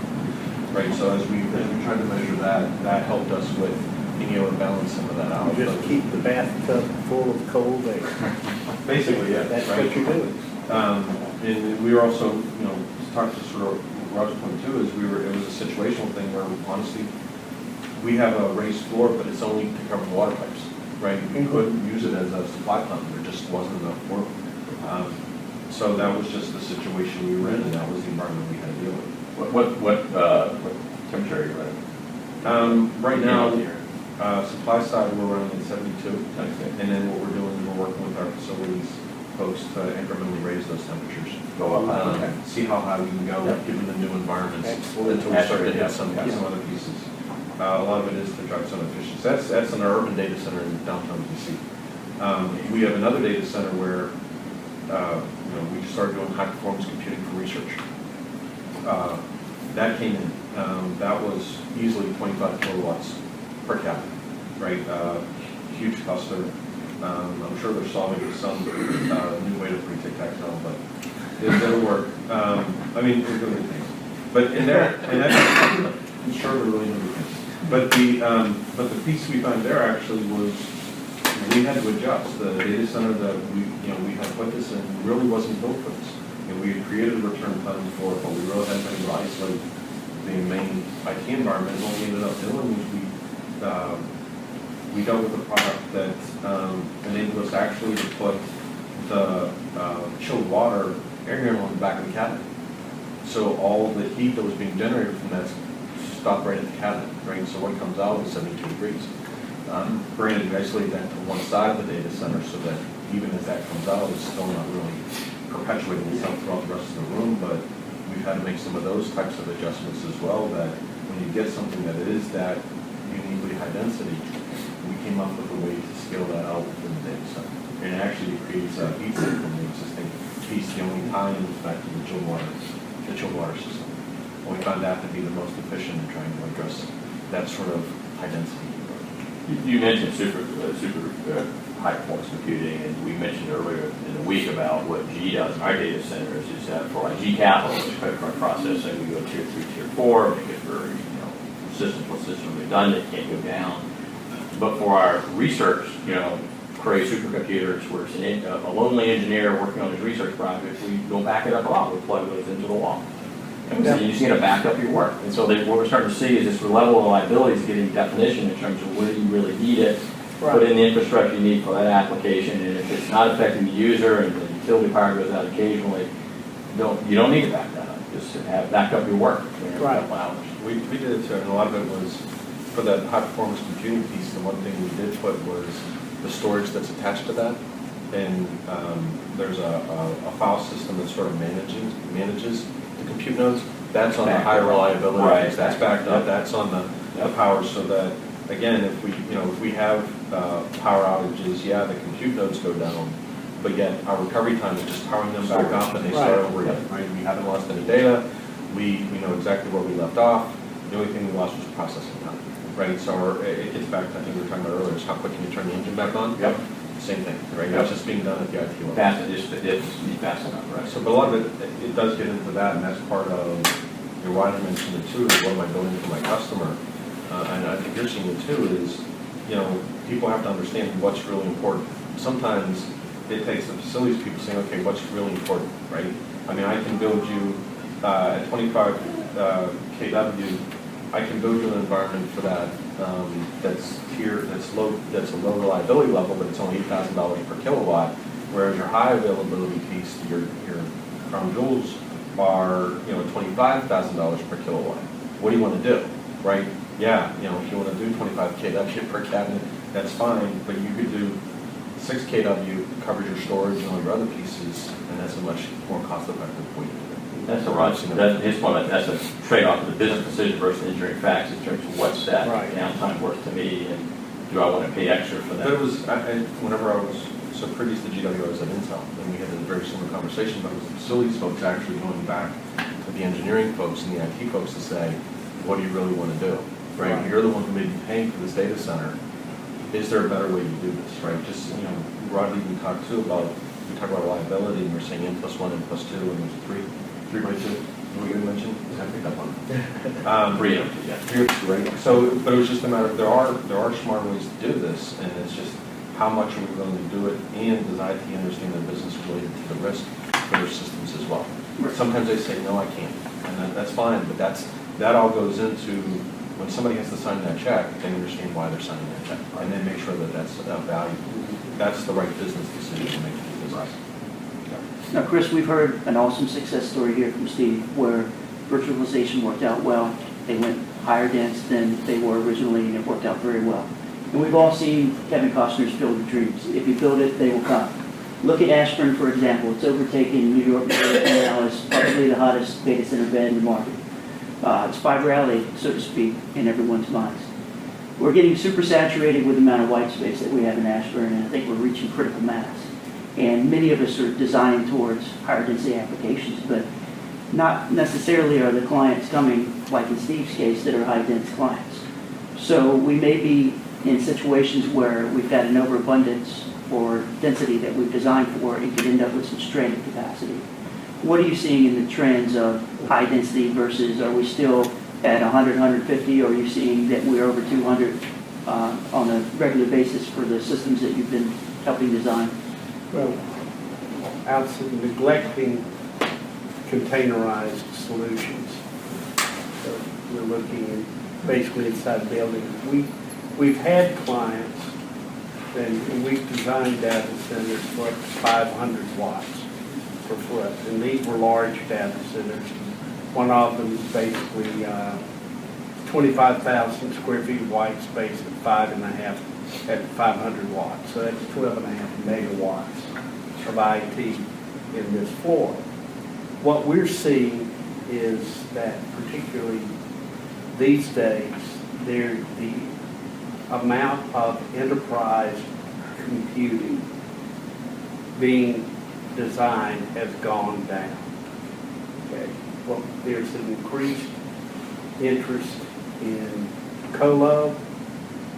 Right, so as we tried to measure that helped us with being able to balance some of that out. Just keep the bathtub full of cold air. Basically, yeah. That's right. what you're doing. And we were also, talking to sort of Roger's point too, is it was a situational thing where honestly, we have a raised floor, but it's only to cover water pipes, right? We couldn't use it as a supply pump. There just wasn't enough room. So that was just the situation we were in, and that was the environment we had to deal with. What temperature are you running? Right now, supply side, we're running at 72. Okay. And then what we're doing is we're working with our facilities folks to incrementally raise those temperatures. Go up, okay. See how high we can go, Yep. given the new environments, Excellent. until we start to hit Yeah. some other pieces. A lot of it is to drive some efficiency. That's in our urban data center in downtown DC. We have another data center where, we just started doing high performance computing for research. That came in, that was easily 25 kilowatts per cabinet, right? Huge cluster. I'm sure they're solving some new way to pre-tic-tac-toe, but it'll work. We're doing good things. But in there, and I'm sure they're really new things. But the piece we found there actually was, we had to adjust. The data center that we had put this in really wasn't built for this. We had created a return plan for it, but we really hadn't been able to isolate the main IT environment. And what we ended up doing was we dealt with a product that enabled us actually to put the chilled water air handler on the back of the cabinet. So all the heat that was being generated from that stopped right at the cabinet, right? So what comes out is 72 degrees. Granted, we isolate that to one side of the data center so that even as that comes out, it's still not really perpetuating itself throughout the rest of the room, but we've had to make some of those types of adjustments as well, that when you get something that is that uniquely high density, we came up with a way to scale that out within the data center. And it actually creates a heat sink from the existing piece. The only tie-in is back to the chilled water system. And we found that to be the most efficient in trying to address that sort of high density. You mentioned super high performance computing, and we mentioned earlier in the week about what G does in our data centers is that for like G capital, which is credit card processing, we go tier 3, tier 4, make it for system redundant, can't go down. But for our research, create supercomputers where it's a lonely engineer working on his research project, we go back it up a lot. We plug those into the wall. And so you just need to back up your work. And so what we're starting to see is this level of reliability is getting definition in terms of where you really need it, put in the infrastructure you need for that application, and if it's not affecting the user and the utility power goes out occasionally, you don't need to back that up. Just back up your work for a couple hours. We did it too, and a lot of it was for that high performance computing piece. The one thing we did put was the storage that's attached to that, and there's a file system that sort of manages the compute nodes. That's on the high reliability. Right. That's backed up. That's on the power, so that again, if we have power outages, the compute nodes go down, but yet our recovery time is just powering them back up and they start over again. Right? We haven't lost any data. We know exactly where we left off. The only thing we lost was processing time. Right? So it gets back to, I think we were talking about earlier, is how quick can you turn the engine back on? Yep. Same thing, right? That's just being done at the IT level. It's fast enough, right? So, but a lot of it does get into that, and that's part of what I mentioned it too, is what am I building for my customer? And I think you're seeing it too, is, people have to understand what's really important. Sometimes it takes the facilities people saying, okay, what's really important, right? I mean, I can build you at 25 kW, I can build you an environment for that that's a low reliability level, but it's only $8,000 per kilowatt. Whereas your high availability piece, your crown jewels are $25,000 per kilowatt. What do you want to do, right? Yeah, if you want to do 25 kW per cabinet, that's fine, but you could do 6 kW, covers your storage and all your other pieces, and that's a much more cost-effective way to do it. That's the right. His point. That's a trade-off of the business decision versus engineering facts in terms of what's that downtime worth to me, and do I want to pay extra for that? But it was whenever I was previous to GW, I was at Intel, and we had a very similar conversation. But it was the facilities folks actually going back to the engineering folks and the IT folks to say, what do you really want to do? Right? You're the one who may be paying for this data center. Is there a better way to do this? Right? Just broadly, we talk about reliability, and we're saying N+1, N+2, and there's 3 by 2. What you mentioned? I picked up on it. 3 of them, yeah. Right. So, but it was just a matter of there are smart ways to do this, and it's just how much are we willing to do it, and does IT understand the business related to the risk for their systems as well? Sometimes they say, no, I can't, and that's fine, but that all goes into when somebody has to sign that check, they understand why they're signing that check, and then make sure that that's valuable. That's the right business decision to make for the business. Now, Chris, we've heard an awesome success story here from Steve where virtualization worked out well. They went higher dense than they were originally, and it worked out very well. And we've all seen Kevin Costner's Field of Dreams. If you build it, they will come. Look at Ashburn, for example. It's overtaken New York now as probably the hottest data center bed in the market. It's fiber alley, so to speak, in everyone's minds. We're getting super saturated with the amount of white space that we have in Ashburn, and I think we're reaching critical mass. And many of us are designing towards higher density applications, but not necessarily are the clients coming, like in Steve's case, that are high dense clients. So we may be in situations where we've got an overabundance or density that we've designed for and could end up with some stranded capacity. What are you seeing in the trends of high density versus are we still at 100, 150, or are you seeing that we're over 200 on a regular basis for the systems that you've been helping design? Well, outside neglecting containerized solutions. So we're looking at basically inside buildings. We've had clients, and we've designed data centers for up to 500 watts per foot, and these were large data centers. One of them is basically 25,000 square feet of white space at 500 watts. So that's 12.5 megawatts of IT in this floor. What we're seeing is that particularly these days, the amount of enterprise computing being designed has gone down. Okay. Well, there's an increased interest in colo,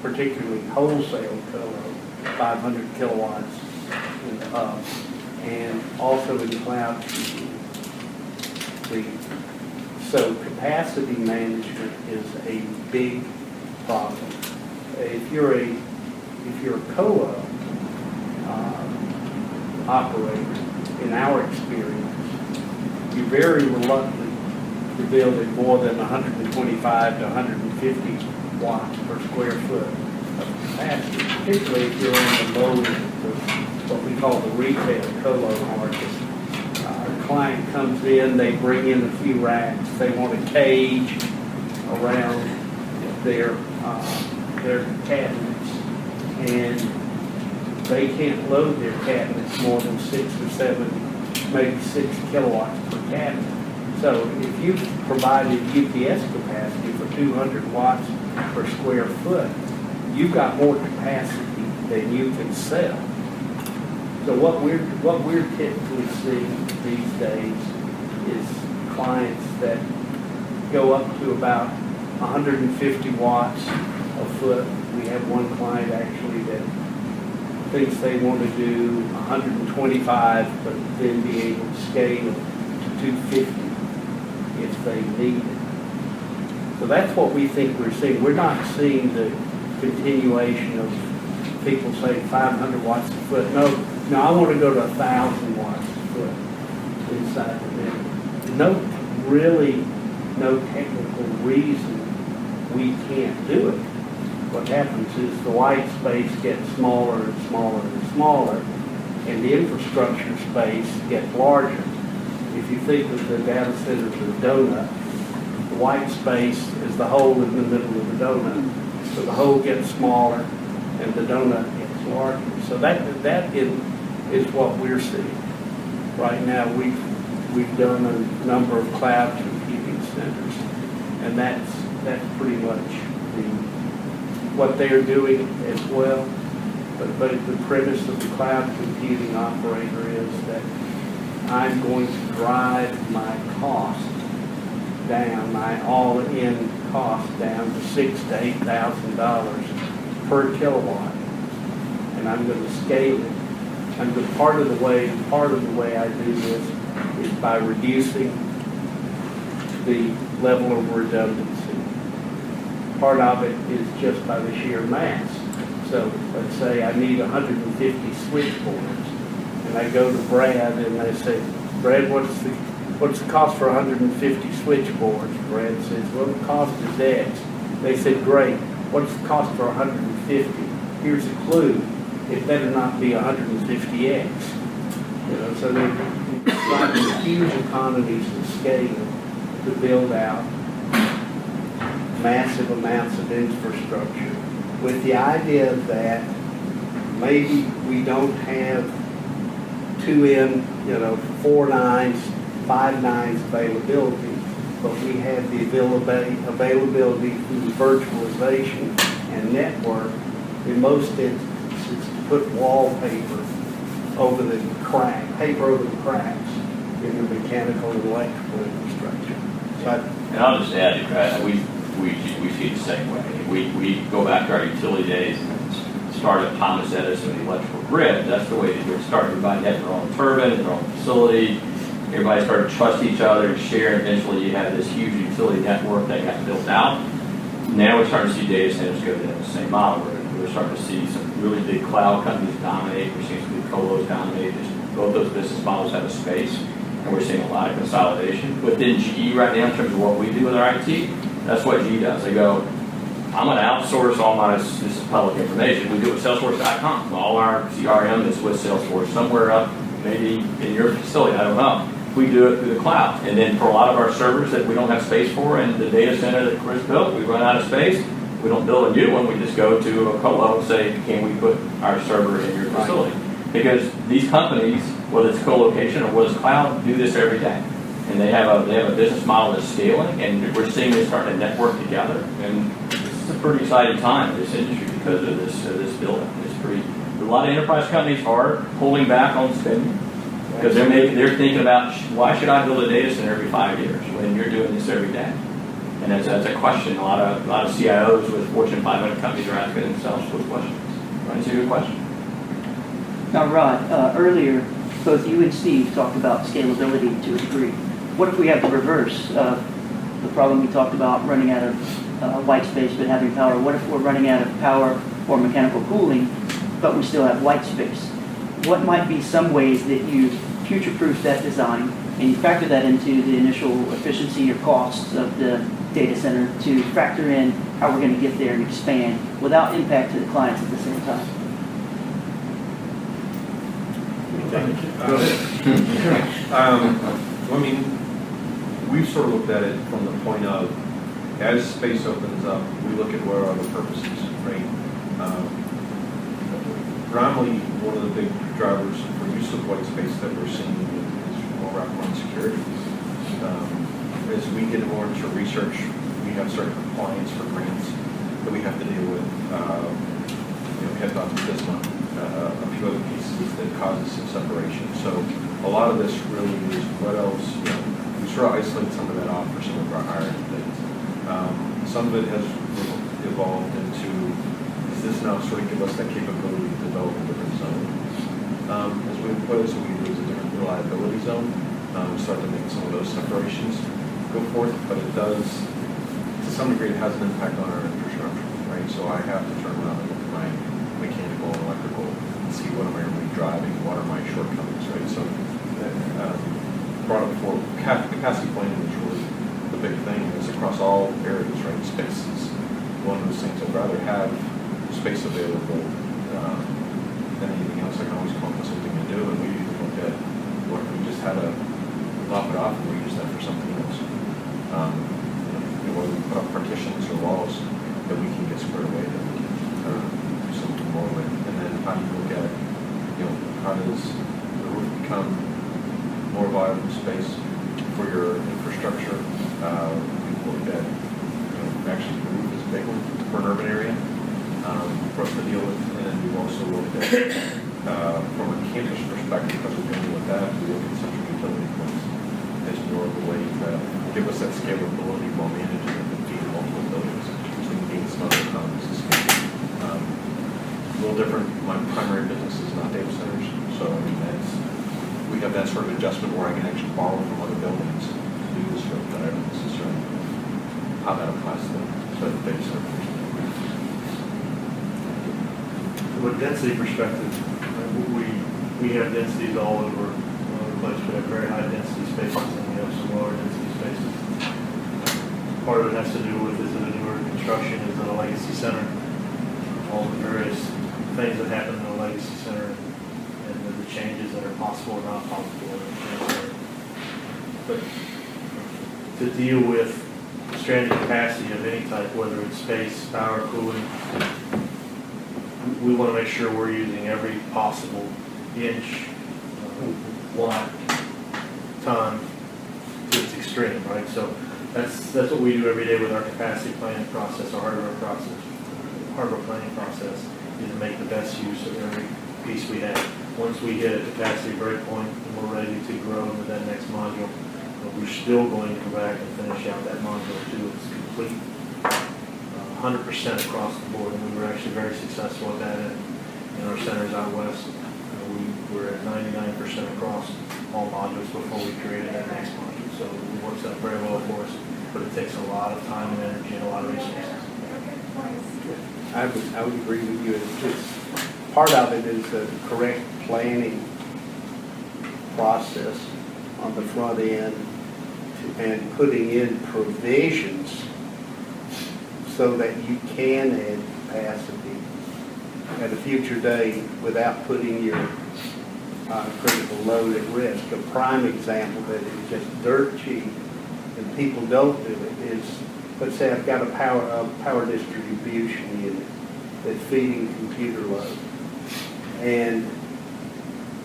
particularly wholesale colo, 500 kilowatts and up, and also in cloud computing. So capacity management is a big problem. If you're a colo operator, in our experience, you're very reluctant to build it more than 125 to 150 watts per square foot of capacity, particularly if you're on the low end of what we call the retail colo market. A client comes in, they bring in a few racks, they want a cage around their cabinets, and they can't load their cabinets more than 6 or 7, maybe 6 kilowatts per cabinet. So if you provided UPS capacity for 200 watts per square foot, you've got more capacity than you can sell. So what we're typically seeing these days is clients that go up to about 150 watts a foot. We have one client actually that thinks they want to do 125, but then be able to scale to 250 if they need it. So that's what we think we're seeing. We're not seeing the continuation of people saying 500 watts a foot. No, I want to go to 1,000 watts a foot inside the building. No technical reason we can't do it. What happens is the white space gets smaller and smaller and smaller, and the infrastructure space gets larger. If you think of the data center as a donut, the white space is the hole in the middle of the donut. So the hole gets smaller and the donut gets larger. So that is what we're seeing. Right now we've done a number of cloud computing centers, and that's pretty much what they're doing as well. But the premise of the cloud computing operator is that I'm going to drive my cost down, my all-in cost down to $6,000 to $8,000 per kilowatt, and I'm going to scale it. And part of the way I do this is by reducing the level of redundancy. Part of it is just by the sheer mass. So let's say I need 150 switchboards, and I go to Brad and I say, Brad, what's the cost for 150 switchboards? Brad says, well, the cost is X. They said, great. What's the cost for 150? Here's a clue. It better not be 150X. So they're driving huge economies of scale to build out massive amounts of infrastructure with the idea that maybe we don't have 2N, 4 nines, 5 nines availability, but we have the availability through virtualization and network in most instances to put wallpaper over the paper over the cracks in the mechanical and electrical infrastructure. And I'll just add, we see the same way. We go back to our utility days and started Thomas Edison and the electrical grid. That's the way to get started. Everybody had their own turbine, their own facility. Everybody started to trust each other and share. Eventually, you had this huge utility network that got built out. Now we're starting to see data centers go down the same model. We're starting to see some really big cloud companies dominate. We're seeing some big colos dominate. Both those business models have a space, and we're seeing a lot of consolidation. Within GE right now, in terms of what we do with our IT, that's what GE does. They go, I'm going to outsource all my, this is public information, we do it with Salesforce.com. All our CRM is with Salesforce, somewhere up, maybe in your facility, I don't know. We do it through the cloud. And then for a lot of our servers that we don't have space for in the data center that Chris built, we run out of space. We don't build a new one, we just go to a colo and say, can we put our server in your facility? Because these companies, whether it's co-location or whether it's cloud, do this every day. And they have a business model that's scaling, and we're seeing this start to network together. And it's a pretty exciting time in this industry because of this building. It's pretty. A lot of enterprise companies are pulling back on spending because they're thinking about why should I build a data center every 5 years when you're doing this every day. And that's a question. A lot of CIOs with Fortune 500 companies are asking themselves those questions. Right? It's a good question. Now, Rod, earlier, both you and Steve talked about scalability to a degree. What if we have the reverse? The problem we talked about running out of white space but having power. What if we're running out of power for mechanical cooling, but we still have white space? What might be some ways that you future-proof that design and you factor that into the initial efficiency or costs of the data center to factor in how we're going to get there and expand without impact to the clients at the same time? I mean, we've sort of looked at it from the point of, as space opens up, we look at where are the purposes, right? Predominantly, one of the big drivers for use of white space that we're seeing is more around security. As we get more into research, we have certain compliance for grants that we have to deal with. We have done this month, a few other pieces that causes some separation. So a lot of this really is what else, we sort of isolate some of that off for some of our hiring things. Some of it has evolved into, does this now sort of give us that capability to develop a different zone? As we put it, so we use a different reliability zone, we start to make some of those separations go forth, but it does, to some degree, it has an impact on our infrastructure, right? So I have to turn around and look at my mechanical and electrical and see what am I really driving, what are my shortcomings, right? So brought up before, capacity planning is really the big thing. It's across all areas, right? Space is one of those things. I'd rather have space available than anything else. I can always come up with something to do, and we even look at what if we just had to lop it off and we use that for something else. Whether we put up partitions or walls that we can get squared away, that we can do something more with. And then how do you look at, how does the roof become more viable space for your infrastructure? We've looked at, actually the roof is a big one for an urban area for us to deal with. And then we've also looked at, from a campus perspective, because we're dealing with that, we look at central utility points as more of a way to give us that scalability while managing and feeding multiple buildings, which we can gain some other economies of scale. A little different. My primary business is not data centers, so I mean we have that sort of adjustment where I can actually borrow from other buildings to do this work that I don't necessarily how that applies to the data center. From a density perspective, we have densities all over the place. We have very high density spaces and we have some lower density spaces. Part of it has to do with, is it a newer construction, is it a legacy center? All the various things that happen in a legacy center and the changes that are possible or not possible in a center. But to deal with stranded capacity of any type, whether it's space, power, cooling, we want to make sure we're using every possible inch, watt, ton to its extreme, right? So that's what we do every day with our capacity planning process, our hardware planning process, is to make the best use of every piece we have. Once we hit a capacity breakpoint and we're ready to grow into that next module, we're still going to come back and finish out that module too. It's complete, 100% across the board, and we were actually very successful at that in our centers out west. We were at 99% across all modules before we created that next module. So it works out very well for us, but it takes a lot of time and energy and a lot of resources. I would agree with you. It's part of it is the correct planning process on the front end and putting in provisions so that you can add capacity at a future date without putting your critical load at risk. A prime example that is just dirt cheap and people don't do it is, let's say I've got a power distribution unit that's feeding computer load, and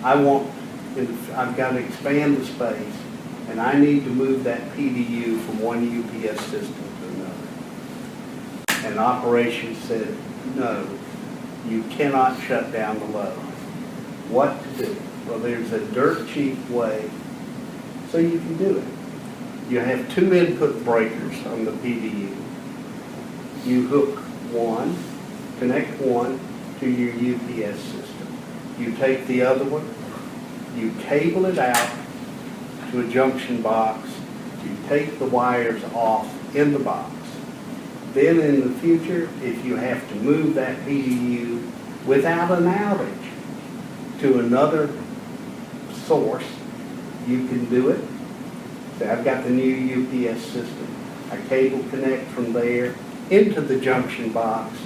I've got to expand the space, and I need to move that PDU from one UPS system to another. And operations said, no, you cannot shut down the load. What to do? Well, there's a dirt cheap way so you can do it. You have two input breakers on the PDU. You hook one, connect one to your UPS system. You take the other one, you cable it out to a junction box, you take the wires off in the box. Then in the future, if you have to move that PDU without an outage to another source, you can do it. So I've got the new UPS system. I cable connect from there into the junction box.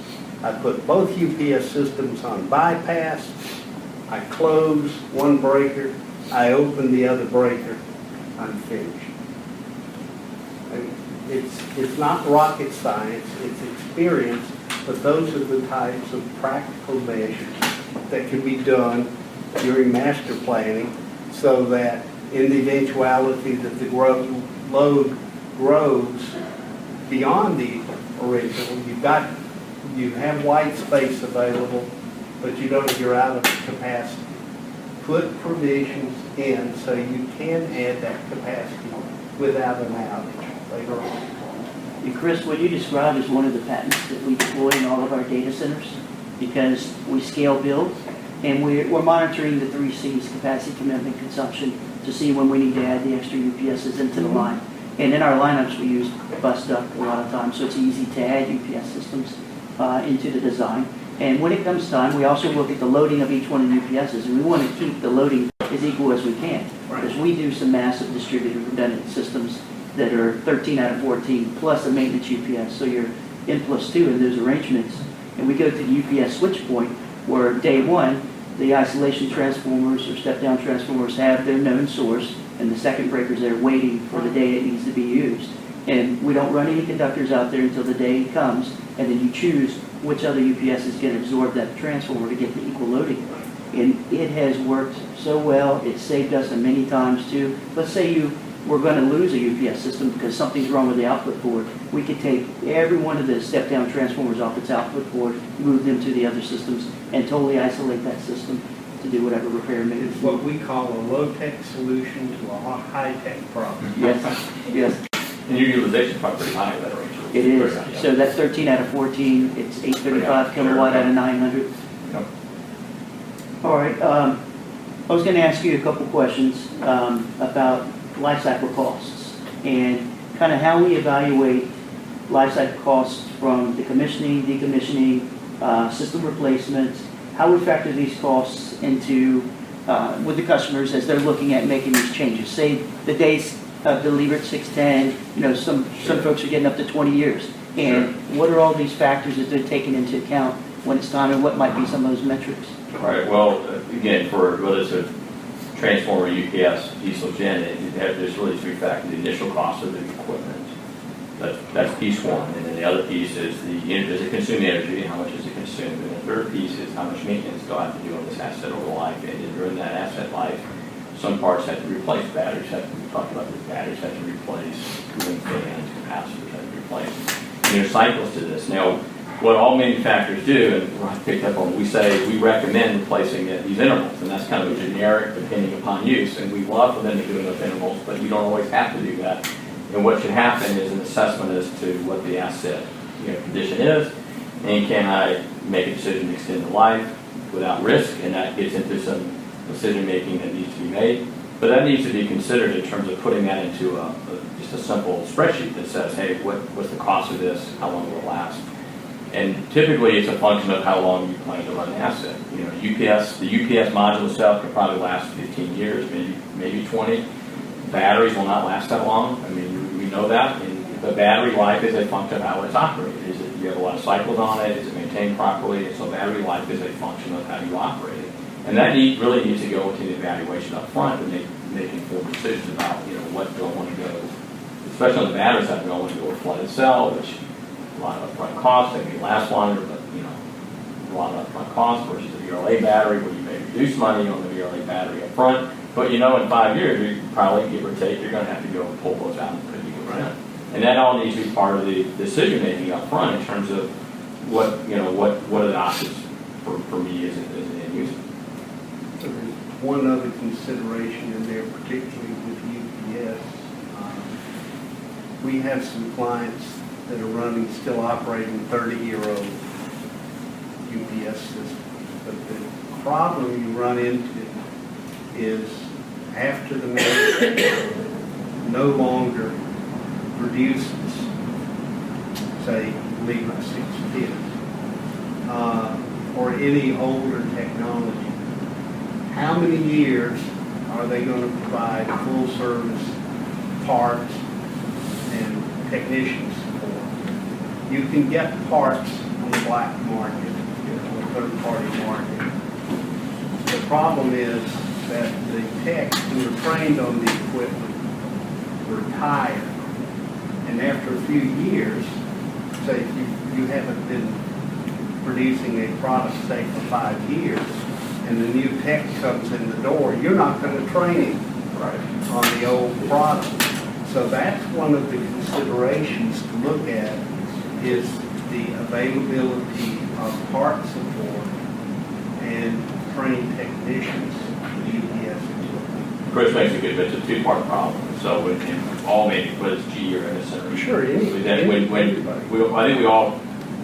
I put both UPS systems on bypass. I close one breaker. I open the other breaker. I'm finished. It's not rocket science, it's experience, but those are the types of practical measures that can be done during master planning so that in the eventuality that the load grows beyond the original, you have white space available, but you're out of capacity. Put provisions in so you can add that capacity without an outage later on. And Chris, what you described is one of the patents that we deploy in all of our data centers because we scale build and we're monitoring the 3 C's, capacity, commitment, consumption, to see when we need to add the extra UPSs into the line. And in our lineups we use bus duct a lot of times, so it's easy to add UPS systems into the design. And when it comes time, we also look at the loading of each one of the UPSs, and we want to keep the loading as equal as we can. Because we do some massive distributed redundant systems that are 13 out of 14 plus a maintenance UPS, so you're N plus 2 in those arrangements. And we go to the UPS switch point where day one, the isolation transformers or step-down transformers have their known source, and the second breakers there waiting for the day it needs to be used. And we don't run any conductors out there until the day comes, and then you choose which other UPS is going to absorb that transformer to get the equal loading. And it has worked so well, it's saved us many times too. Let's say we're going to lose a UPS system because something's wrong with the output board. We could take every one of the step-down transformers off its output board, move them to the other systems, and totally isolate that system to do whatever repair needed. It's what we call a low-tech solution to a high-tech problem. Yes, yes. And your utilization is probably pretty high in that range. It is. So that 13 out of 14, it's 835 kilowatt out of 900. Yep. All right. I was going to ask you a couple questions about life cycle costs and kind of how we evaluate life cycle costs from the commissioning, decommissioning, system replacements, how we factor these costs into with the customers as they're looking at making these changes. Say the days deliver at 610, some folks are getting up to 20 years. And what are all these factors that they're taking into account when it's time, and what might be some of those metrics? All right, well, again, for whether it's a transformer, UPS, diesel gen, there's really 3 factors: the initial cost of the equipment, That's piece one. And then the other piece is does it consume energy, and how much does it consume? And the third piece is how much maintenance do I have to do on this asset over life? And during that asset life, some parts have to replace batteries. We talked about the batteries have to replace, cooling fans, capacitors have to replace. And there's cycles to this. Now, what all manufacturers do, and I picked up on, we recommend replacing at these intervals, and that's kind of a generic depending upon use, and we love for them to do in those intervals, but you don't always have to do that. And what should happen is an assessment as to what the asset condition is, and can I make a decision to extend the life without risk, and that gets into some decision making that needs to be made. But that needs to be considered in terms of putting that into just a simple spreadsheet that says, hey, what's the cost of this? How long will it last? And typically, it's a function of how long you plan to run the asset. The UPS module itself could probably last 15 years, maybe 20. Batteries will not last that long. I mean, we know that. And the battery life is a function of how it's operated. Is it, you have a lot of cycles on it? Is it maintained properly? And so battery life is a function of how you operate it. And that really needs to go into the evaluation up front when making informed decisions about, what do I want to go, especially on the battery side, do I want to go with flooded cell, which a lot of upfront costs, they may last longer, but a lot of upfront costs versus a VRLA battery where you may reduce money on the VRLA battery up front. But in 5 years, you probably, give or take, you're going to have to go and pull those out and put you right. And that all needs to be part of the decision making up front in terms of what are the options for me as an end user. So there's one other consideration in there, particularly with UPS. We have some clients that are running, still operating 30-year-old UPS systems. But the problem you run into is after the manufacturer no longer produces, say, Libra 610, or any older technology, how many years are they going to provide full service parts and technicians for? You can get parts on the black market, third-party market. The problem is that the techs who are trained on the equipment retire, and after a few years, say if you haven't been producing a product, say, for 5 years, and the new tech comes in the door, you're not going to train him on the old product. So that's one of the considerations to look at, is the availability of part support and trained technicians for the UPS equipment. Chris makes a good bit. It's a two-part problem. So in all maybe whether it's G or MSN, Sure, I think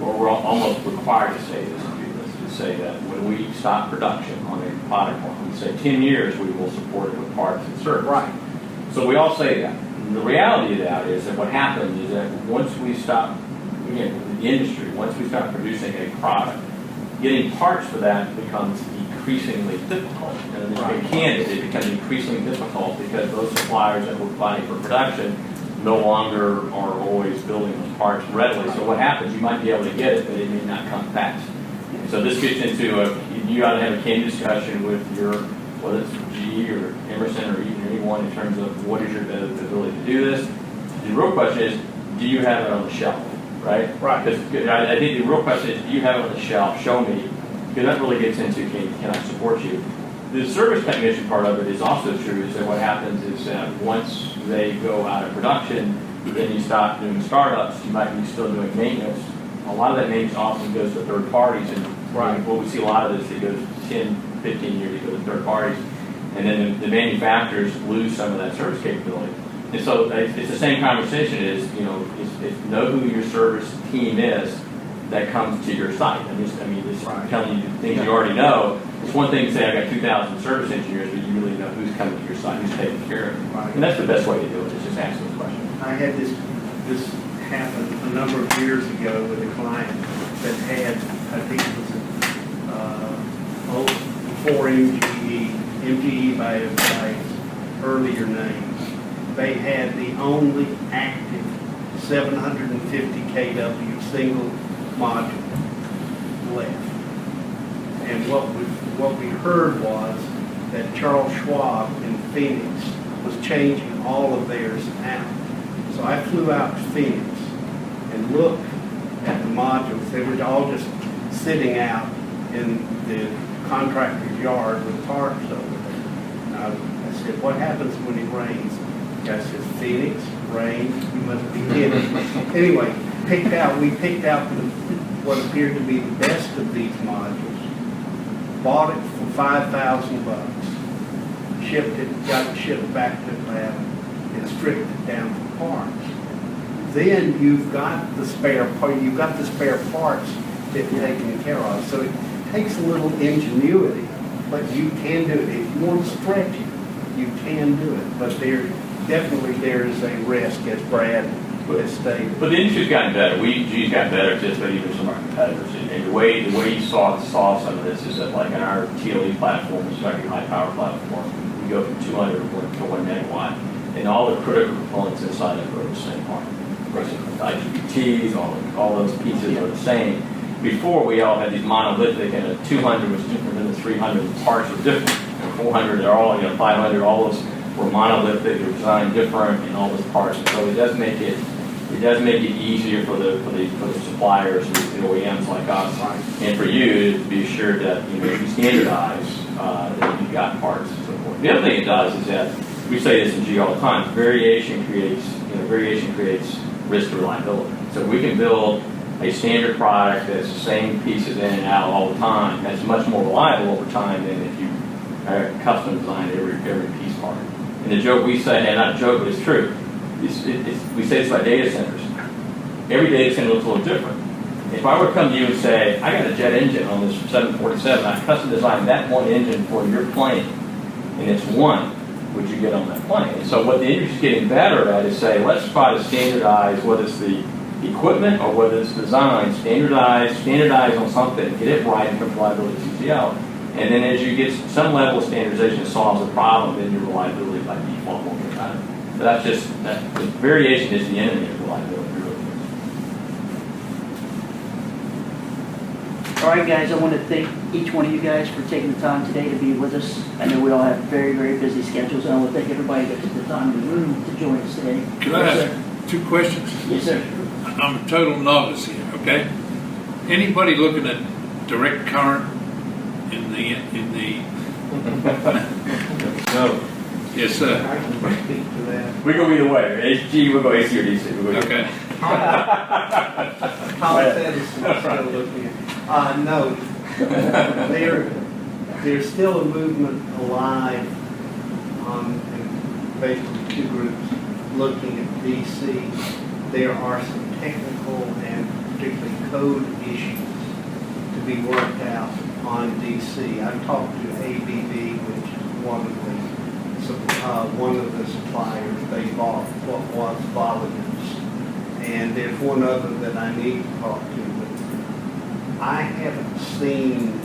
we're almost required to say this and do this, to say that when we stop production on a product line, we say 10 years we will support it with parts and service. Right. So we all say that. And the reality of that is that what happens is that once we stop, the industry, once we start producing a product, getting parts for that becomes increasingly difficult. And it becomes increasingly difficult because those suppliers that we're providing for production no longer are always building those parts readily. So what happens, you might be able to get it, but it may not come fast. And so this gets into you got to have a candid discussion with whether it's G or Emerson or even anyone in terms of what is your ability to do this. The real question is, do you have it on the shelf, right? Right. Because I think the real question is, do you have it on the shelf? Show me. Because that really gets into, can I support you? The service technician part of it is also true, is that what happens is that once they go out of production, then you stop doing startups, you might be still doing maintenance. A lot of that maintenance often goes to third parties, and what we see a lot of this, it goes 10, 15 years, it goes to third parties, and then the manufacturers lose some of that service capability. And so it's the same conversation is, know who your service team is that comes to your site. Just telling you things you already know. It's one thing to say I've got 2,000 service engineers, but you really know who's coming to your site, who's taking care of it. Right. And that's the best way to do it, is just ask those questions. I had this happen a number of years ago with a client that had, I think it was before MGE by its earlier name. They had the only active 750 kW single module left. And what we heard was that Charles Schwab in Phoenix was changing all of theirs out. So I flew out to Phoenix and looked at the modules. They were all just sitting out in the contractor's yard with tarps over there. And I said, what happens when it rains? The guy says, Phoenix, rain, you must be kidding. Anyway, we picked out what appeared to be the best of these modules, bought it for $5,000, shipped it, got it shipped back to the lab, and stripped it down for parts. Then you've got the spare parts that you're taken care of. So it takes a little ingenuity, but you can do it. If you want to stretch it, you can do it. But there is a risk, as Brad has stated. But the industry's gotten better. We've gotten better just by even some of our competitors. And the way you saw some of this is that, like in our TLE platform, which is our high power platform, we go from 200 to 1 megawatt, and all the critical components inside of it are the same part. IGBTs, all those pieces are the same. Before, we all had these monolithic, and a 200 was different than the 300. The parts were different. And 400, they're all, 500, all those were monolithic, they're designed different, and all those parts. And so it does make it easier for the suppliers, the OEMs like us, and for you to be assured that if you standardize, that you've got parts and so forth. The other thing it does is that we say this in G all the time: variation creates risk to reliability. So we can build a standard product that's the same pieces in and out all the time. That's much more reliable over time than if you custom design every piece part. And the joke we say, and not a joke, but it's true. We say it's like data centers. Every data center looks a little different. If I were to come to you and say, I got a jet engine on this 747, I custom designed that one engine for your plane, and it's one, would you get on that plane? And so what the industry's getting better at is say, let's try to standardize whether it's the equipment or whether it's design, standardize on something, get it right in terms of reliability TCL. And then as you get some level of standardization that solves the problem, then your reliability by default will get better. So that's just, the variation is the enemy of reliability. All right, guys, I want to thank each one of you guys for taking the time today to be with us. I know we all have very, very busy schedules, and I want to thank everybody that took the time in the room to join us today. Could I ask 2 questions? Yes, sir. I'm a total novice here, okay? Anybody looking at direct current in the No. Yes, sir. I can speak to that. We go either way. HG, we'll go AC or DC. We'll go Okay. Common sense is still looking at. No, there's still a movement alive in basically 2 groups looking at DC. There are some technical and particularly code issues to be worked out on DC. I've talked to ABB, which is one of the suppliers. They bought what was volumes, and there's one other that I need to talk to. But I haven't seen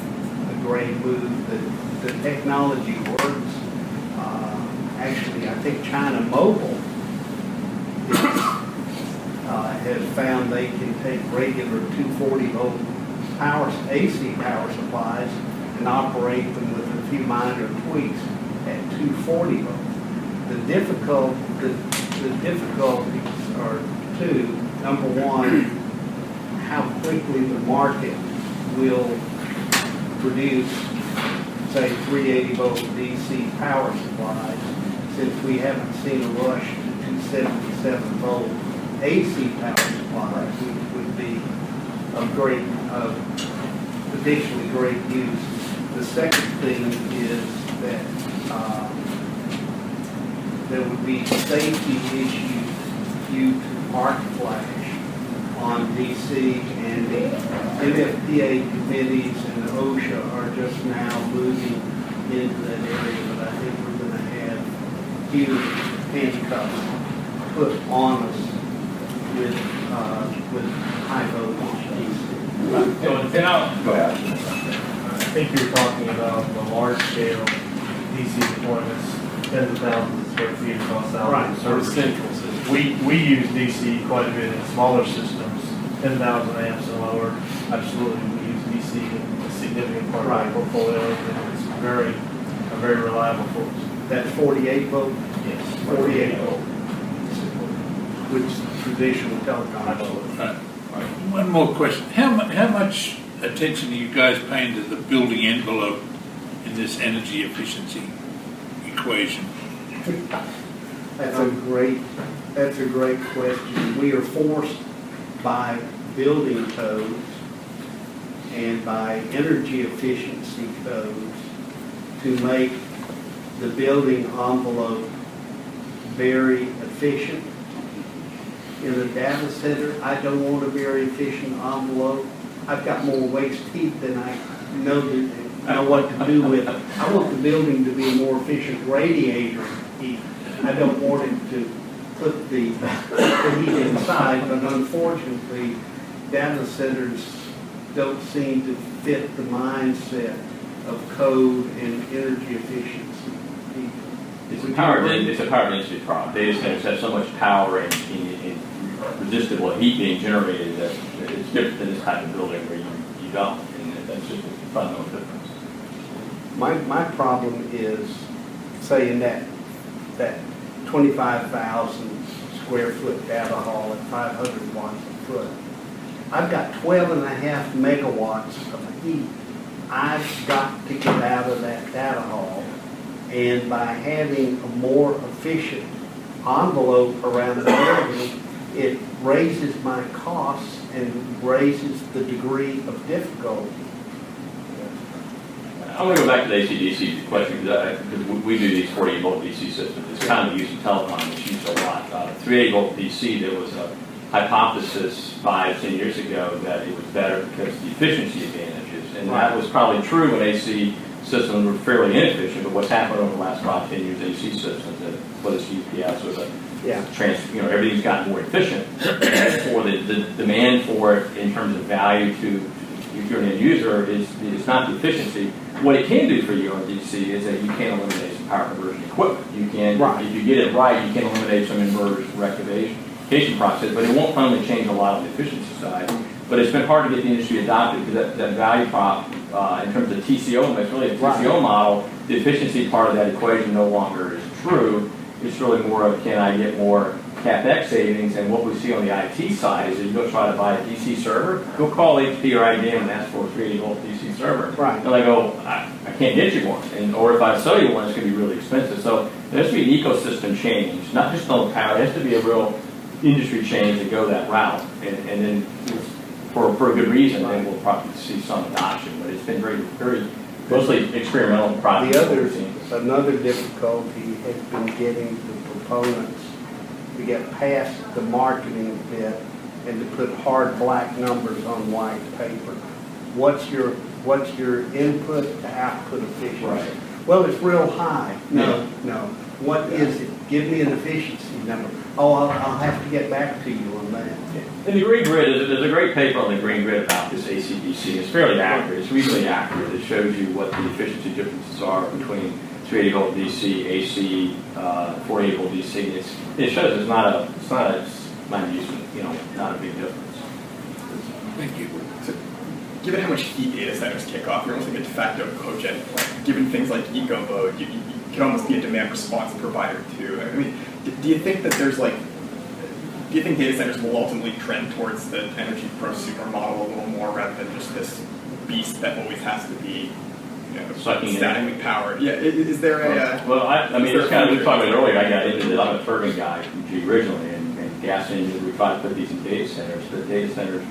a great move that the technology works. Actually, I think China Mobile has found they can take regular 240-volt AC power supplies and operate them with a few minor tweaks at 240 volts. The difficulties are 2. Number 1, how quickly the market will produce, say, 380-volt DC power supplies, since we haven't seen a rush to 277-volt AC power supplies, which would be of potentially great use. The second thing is that there would be safety issues due to arc flash on DC, and the NFPA committees and the OSHA are just now moving into that area, but I think we're going to have huge handcuffs put on us with high voltage DC. So, and I'll, Go ahead. I think you're talking about the large scale DC deployments, tens of thousands of square feet across thousands Right. of servers. We use DC quite a bit in smaller systems, 10,000 amps and lower. Absolutely, we use DC in a significant part of our Right. portfolio, and it's very reliable for us. That's 48 volt? Yes. 48 volt. with traditional telecom. One more question. How much attention are you guys paying to the building envelope in this energy efficiency equation? That's a great question. We are forced by building codes and by energy efficiency codes to make the building envelope very efficient. In a data center, I don't want a very efficient envelope. I've got more waste heat than I know what to do with. I want the building to be a more efficient radiator heat. I don't want it to put the heat inside, but unfortunately, data centers don't seem to fit the mindset of code and energy efficiency. It's a power density problem. Data centers have so much power and resistible heat being generated that it's different than this type of building where you don't. And that's just a fundamental difference. My problem is, say, in that 25,000 square foot data hall at 500 watts a foot, I've got 12.5 megawatts of heat I've got to get out of that data hall. And by having a more efficient envelope around the building, it raises my costs and raises the degree of difficulty. I want to go back to the AC/DC question because we do these 48 volt DC systems. It's kind of used in telecom. It's used a lot. 380 volt DC, there was a hypothesis 5-10 years ago that it was better because of the efficiency advantages. And that was probably true when AC systems were fairly inefficient. But what's happened over the last 5-10 years, AC systems, whether it's UPS or everything's gotten more efficient. For the demand for it in terms of value to if you're an end user is not the efficiency. What it can do for you on DC is that you can eliminate some power conversion equipment. You can, if you get it right, you can eliminate some inverters rectification process, but it won't fundamentally change a lot on the efficiency side. But it's been hard to get the industry adopted because that value prop in terms of TCO, it's really a TCO model, the efficiency part of that equation no longer is true. It's really more of can I get more CapEx savings, and what we see on the IT side is that you go try to buy a DC server, go call HP or IBM and ask for a 380 volt DC server. Right. And they go, I can't get you one. Or if I sell you one, it's going to be really expensive. So there has to be an ecosystem change, not just on power. There has to be a real industry change to go that route. And then for a good reason, then we'll probably see some adoption. But it's been very mostly experimental projects. Another difficulty has been getting the proponents to get past the marketing bit and to put hard black numbers on white paper. What's your input to output efficiency? Right. Well, it's real high. No. What is it? Give me an efficiency number. Oh, I'll have to get back to you on that. In the green grid, there's a great paper on the green grid about this AC/DC. It's fairly accurate. It's reasonably accurate. It shows you what the efficiency differences are between 380 volt DC, AC, 480 volt DC. It shows it's not a not a big difference. Thank you. So, given how much heat data centers kick off, you're almost like a de facto cogen plant. Given things like eco mode, you can almost be a demand response provider too. I mean, do you think that do you think data centers will ultimately trend towards the energy prosumer model a little more rather than just this beast that always has to be Sucking statically powered? Yeah, is there a... Well, I mean, it's kind of, we talked about it earlier, I got into it. I'm a turbine guy from G originally, and gas engines, we try to put these in data centers, but data centers,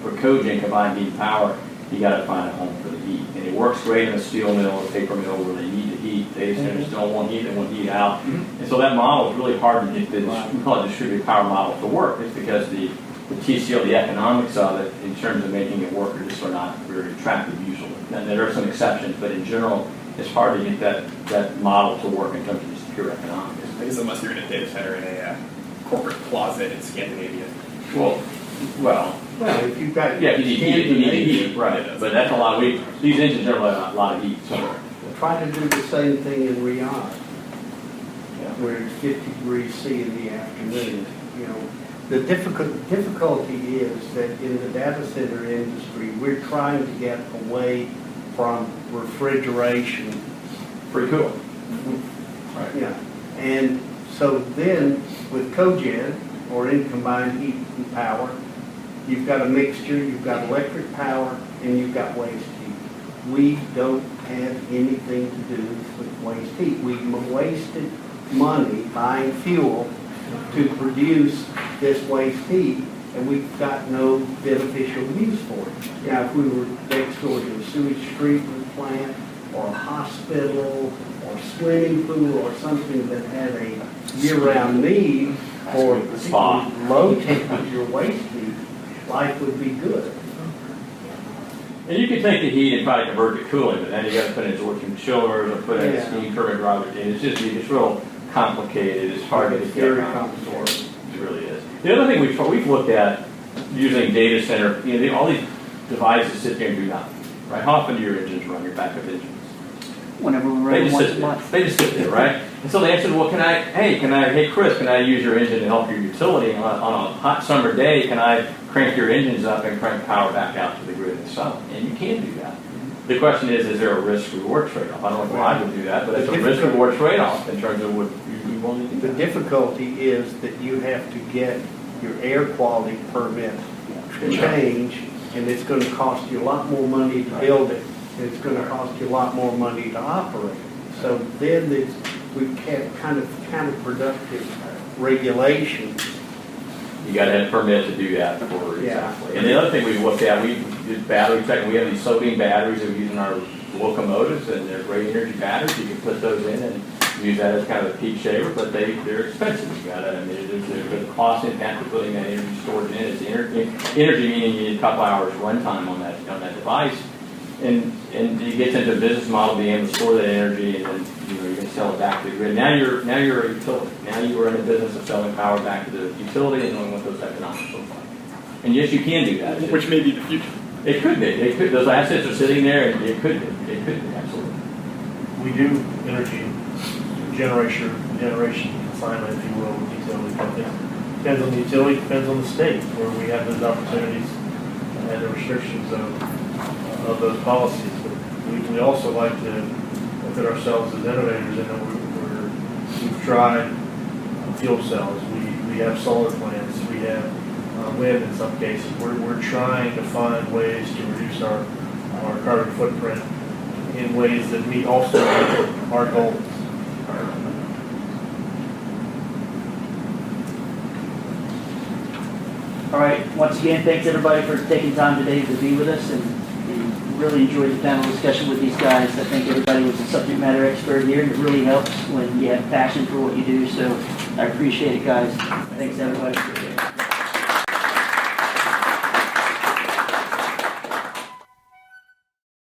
for cogen, combined heat and power, you got to find a home for the heat. And it works great in a steel mill, a paper mill, where they need the heat. Data centers don't want heat, they want heat out. And so that model is really hard to get we call it distributed power model to work. It's because the TCO, the economics of it, in terms of making it work, are not very attractive usually. And there are some exceptions, but in general, it's hard to get that model to work in terms of just pure economics. I guess unless you're in a data center in a corporate closet in Scandinavia. Well, if you've got yeah, you need heat, right? But that's a lot. These engines are a lot of heat. So try to do the same thing in Riyadh, where it's 50 degrees C in the afternoon. The difficulty is that in the data center industry, we're trying to get away from refrigeration. pretty cool. Yeah. And so then with cogen or in combined heat and power. You've got a mixture, you've got electric power, and you've got waste heat. We don't have anything to do with waste heat. We've wasted money buying fuel to produce this waste heat, and we've got no beneficial use for it. Now, if we were next door to a sewage treatment plant, or a hospital, or swimming pool, or something that had a year-round need for Spa. low temperature waste heat, life would be good. And you can take the heat and probably convert it to cooling, but then you got to put in absorption chillers or put in Yeah. a steam turbine driver, and it's real complicated. It's hard to It's get very around. complicated. It really is. The other thing we've looked at using data center, all these devices sit there and do nothing, right? How often do your engines run, your backup engines? Whenever we They run just once sit a there. month. They just sit there, right? And so they said, well, hey Chris, can I use your engine to help your utility on a hot summer day? Can I crank your engines up and crank power back out to the grid in the summer? And you can do that. The question is there a risk-reward trade-off? I don't know if I would do that, but it's a risk-reward trade-off in terms of what you want to do. The difficulty is that you have to get your air quality permit changed, and it's gonna cost you a lot more money to build it, and it's gonna cost you a lot more money to operate it. So then we've had kind of counterproductive regulations. You got to have a permit to do that for Yeah. exactly. And the other thing we looked at, we did battery checking. We have these sodium batteries that we use in our locomotives, and they're great energy batteries. You can put those in and use that as kind of a peak shaver, but they're expensive. You got to, there's a cost impact of putting that energy storage in. It's energy meaning you need a couple hours runtime on that device, and you get into a business model being able to store that energy, and then you can sell it back to the grid. Now you're a utility. Now you are in the business of selling power back to the utility and knowing what those economics look like. And yes, you can do that. Which may be the future. It could be. It could. Those assets are sitting there, and it could be. It could be, absolutely. We do energy generation consignment, if you will, with utility companies. Depends on the utility, depends on the state, where we have those opportunities and the restrictions of those policies. But we also like to look at ourselves as innovators, and we've tried fuel cells, we have solar plants, we have wind in some cases. We're trying to find ways to reduce our carbon footprint in ways that meet also our goals. All right, once again, thanks everybody for taking time today to be with us, and really enjoyed the panel discussion with these guys. I think everybody was a subject matter expert here, and it really helps when you have passion for what you do, so I appreciate it, guys. Thanks everybody.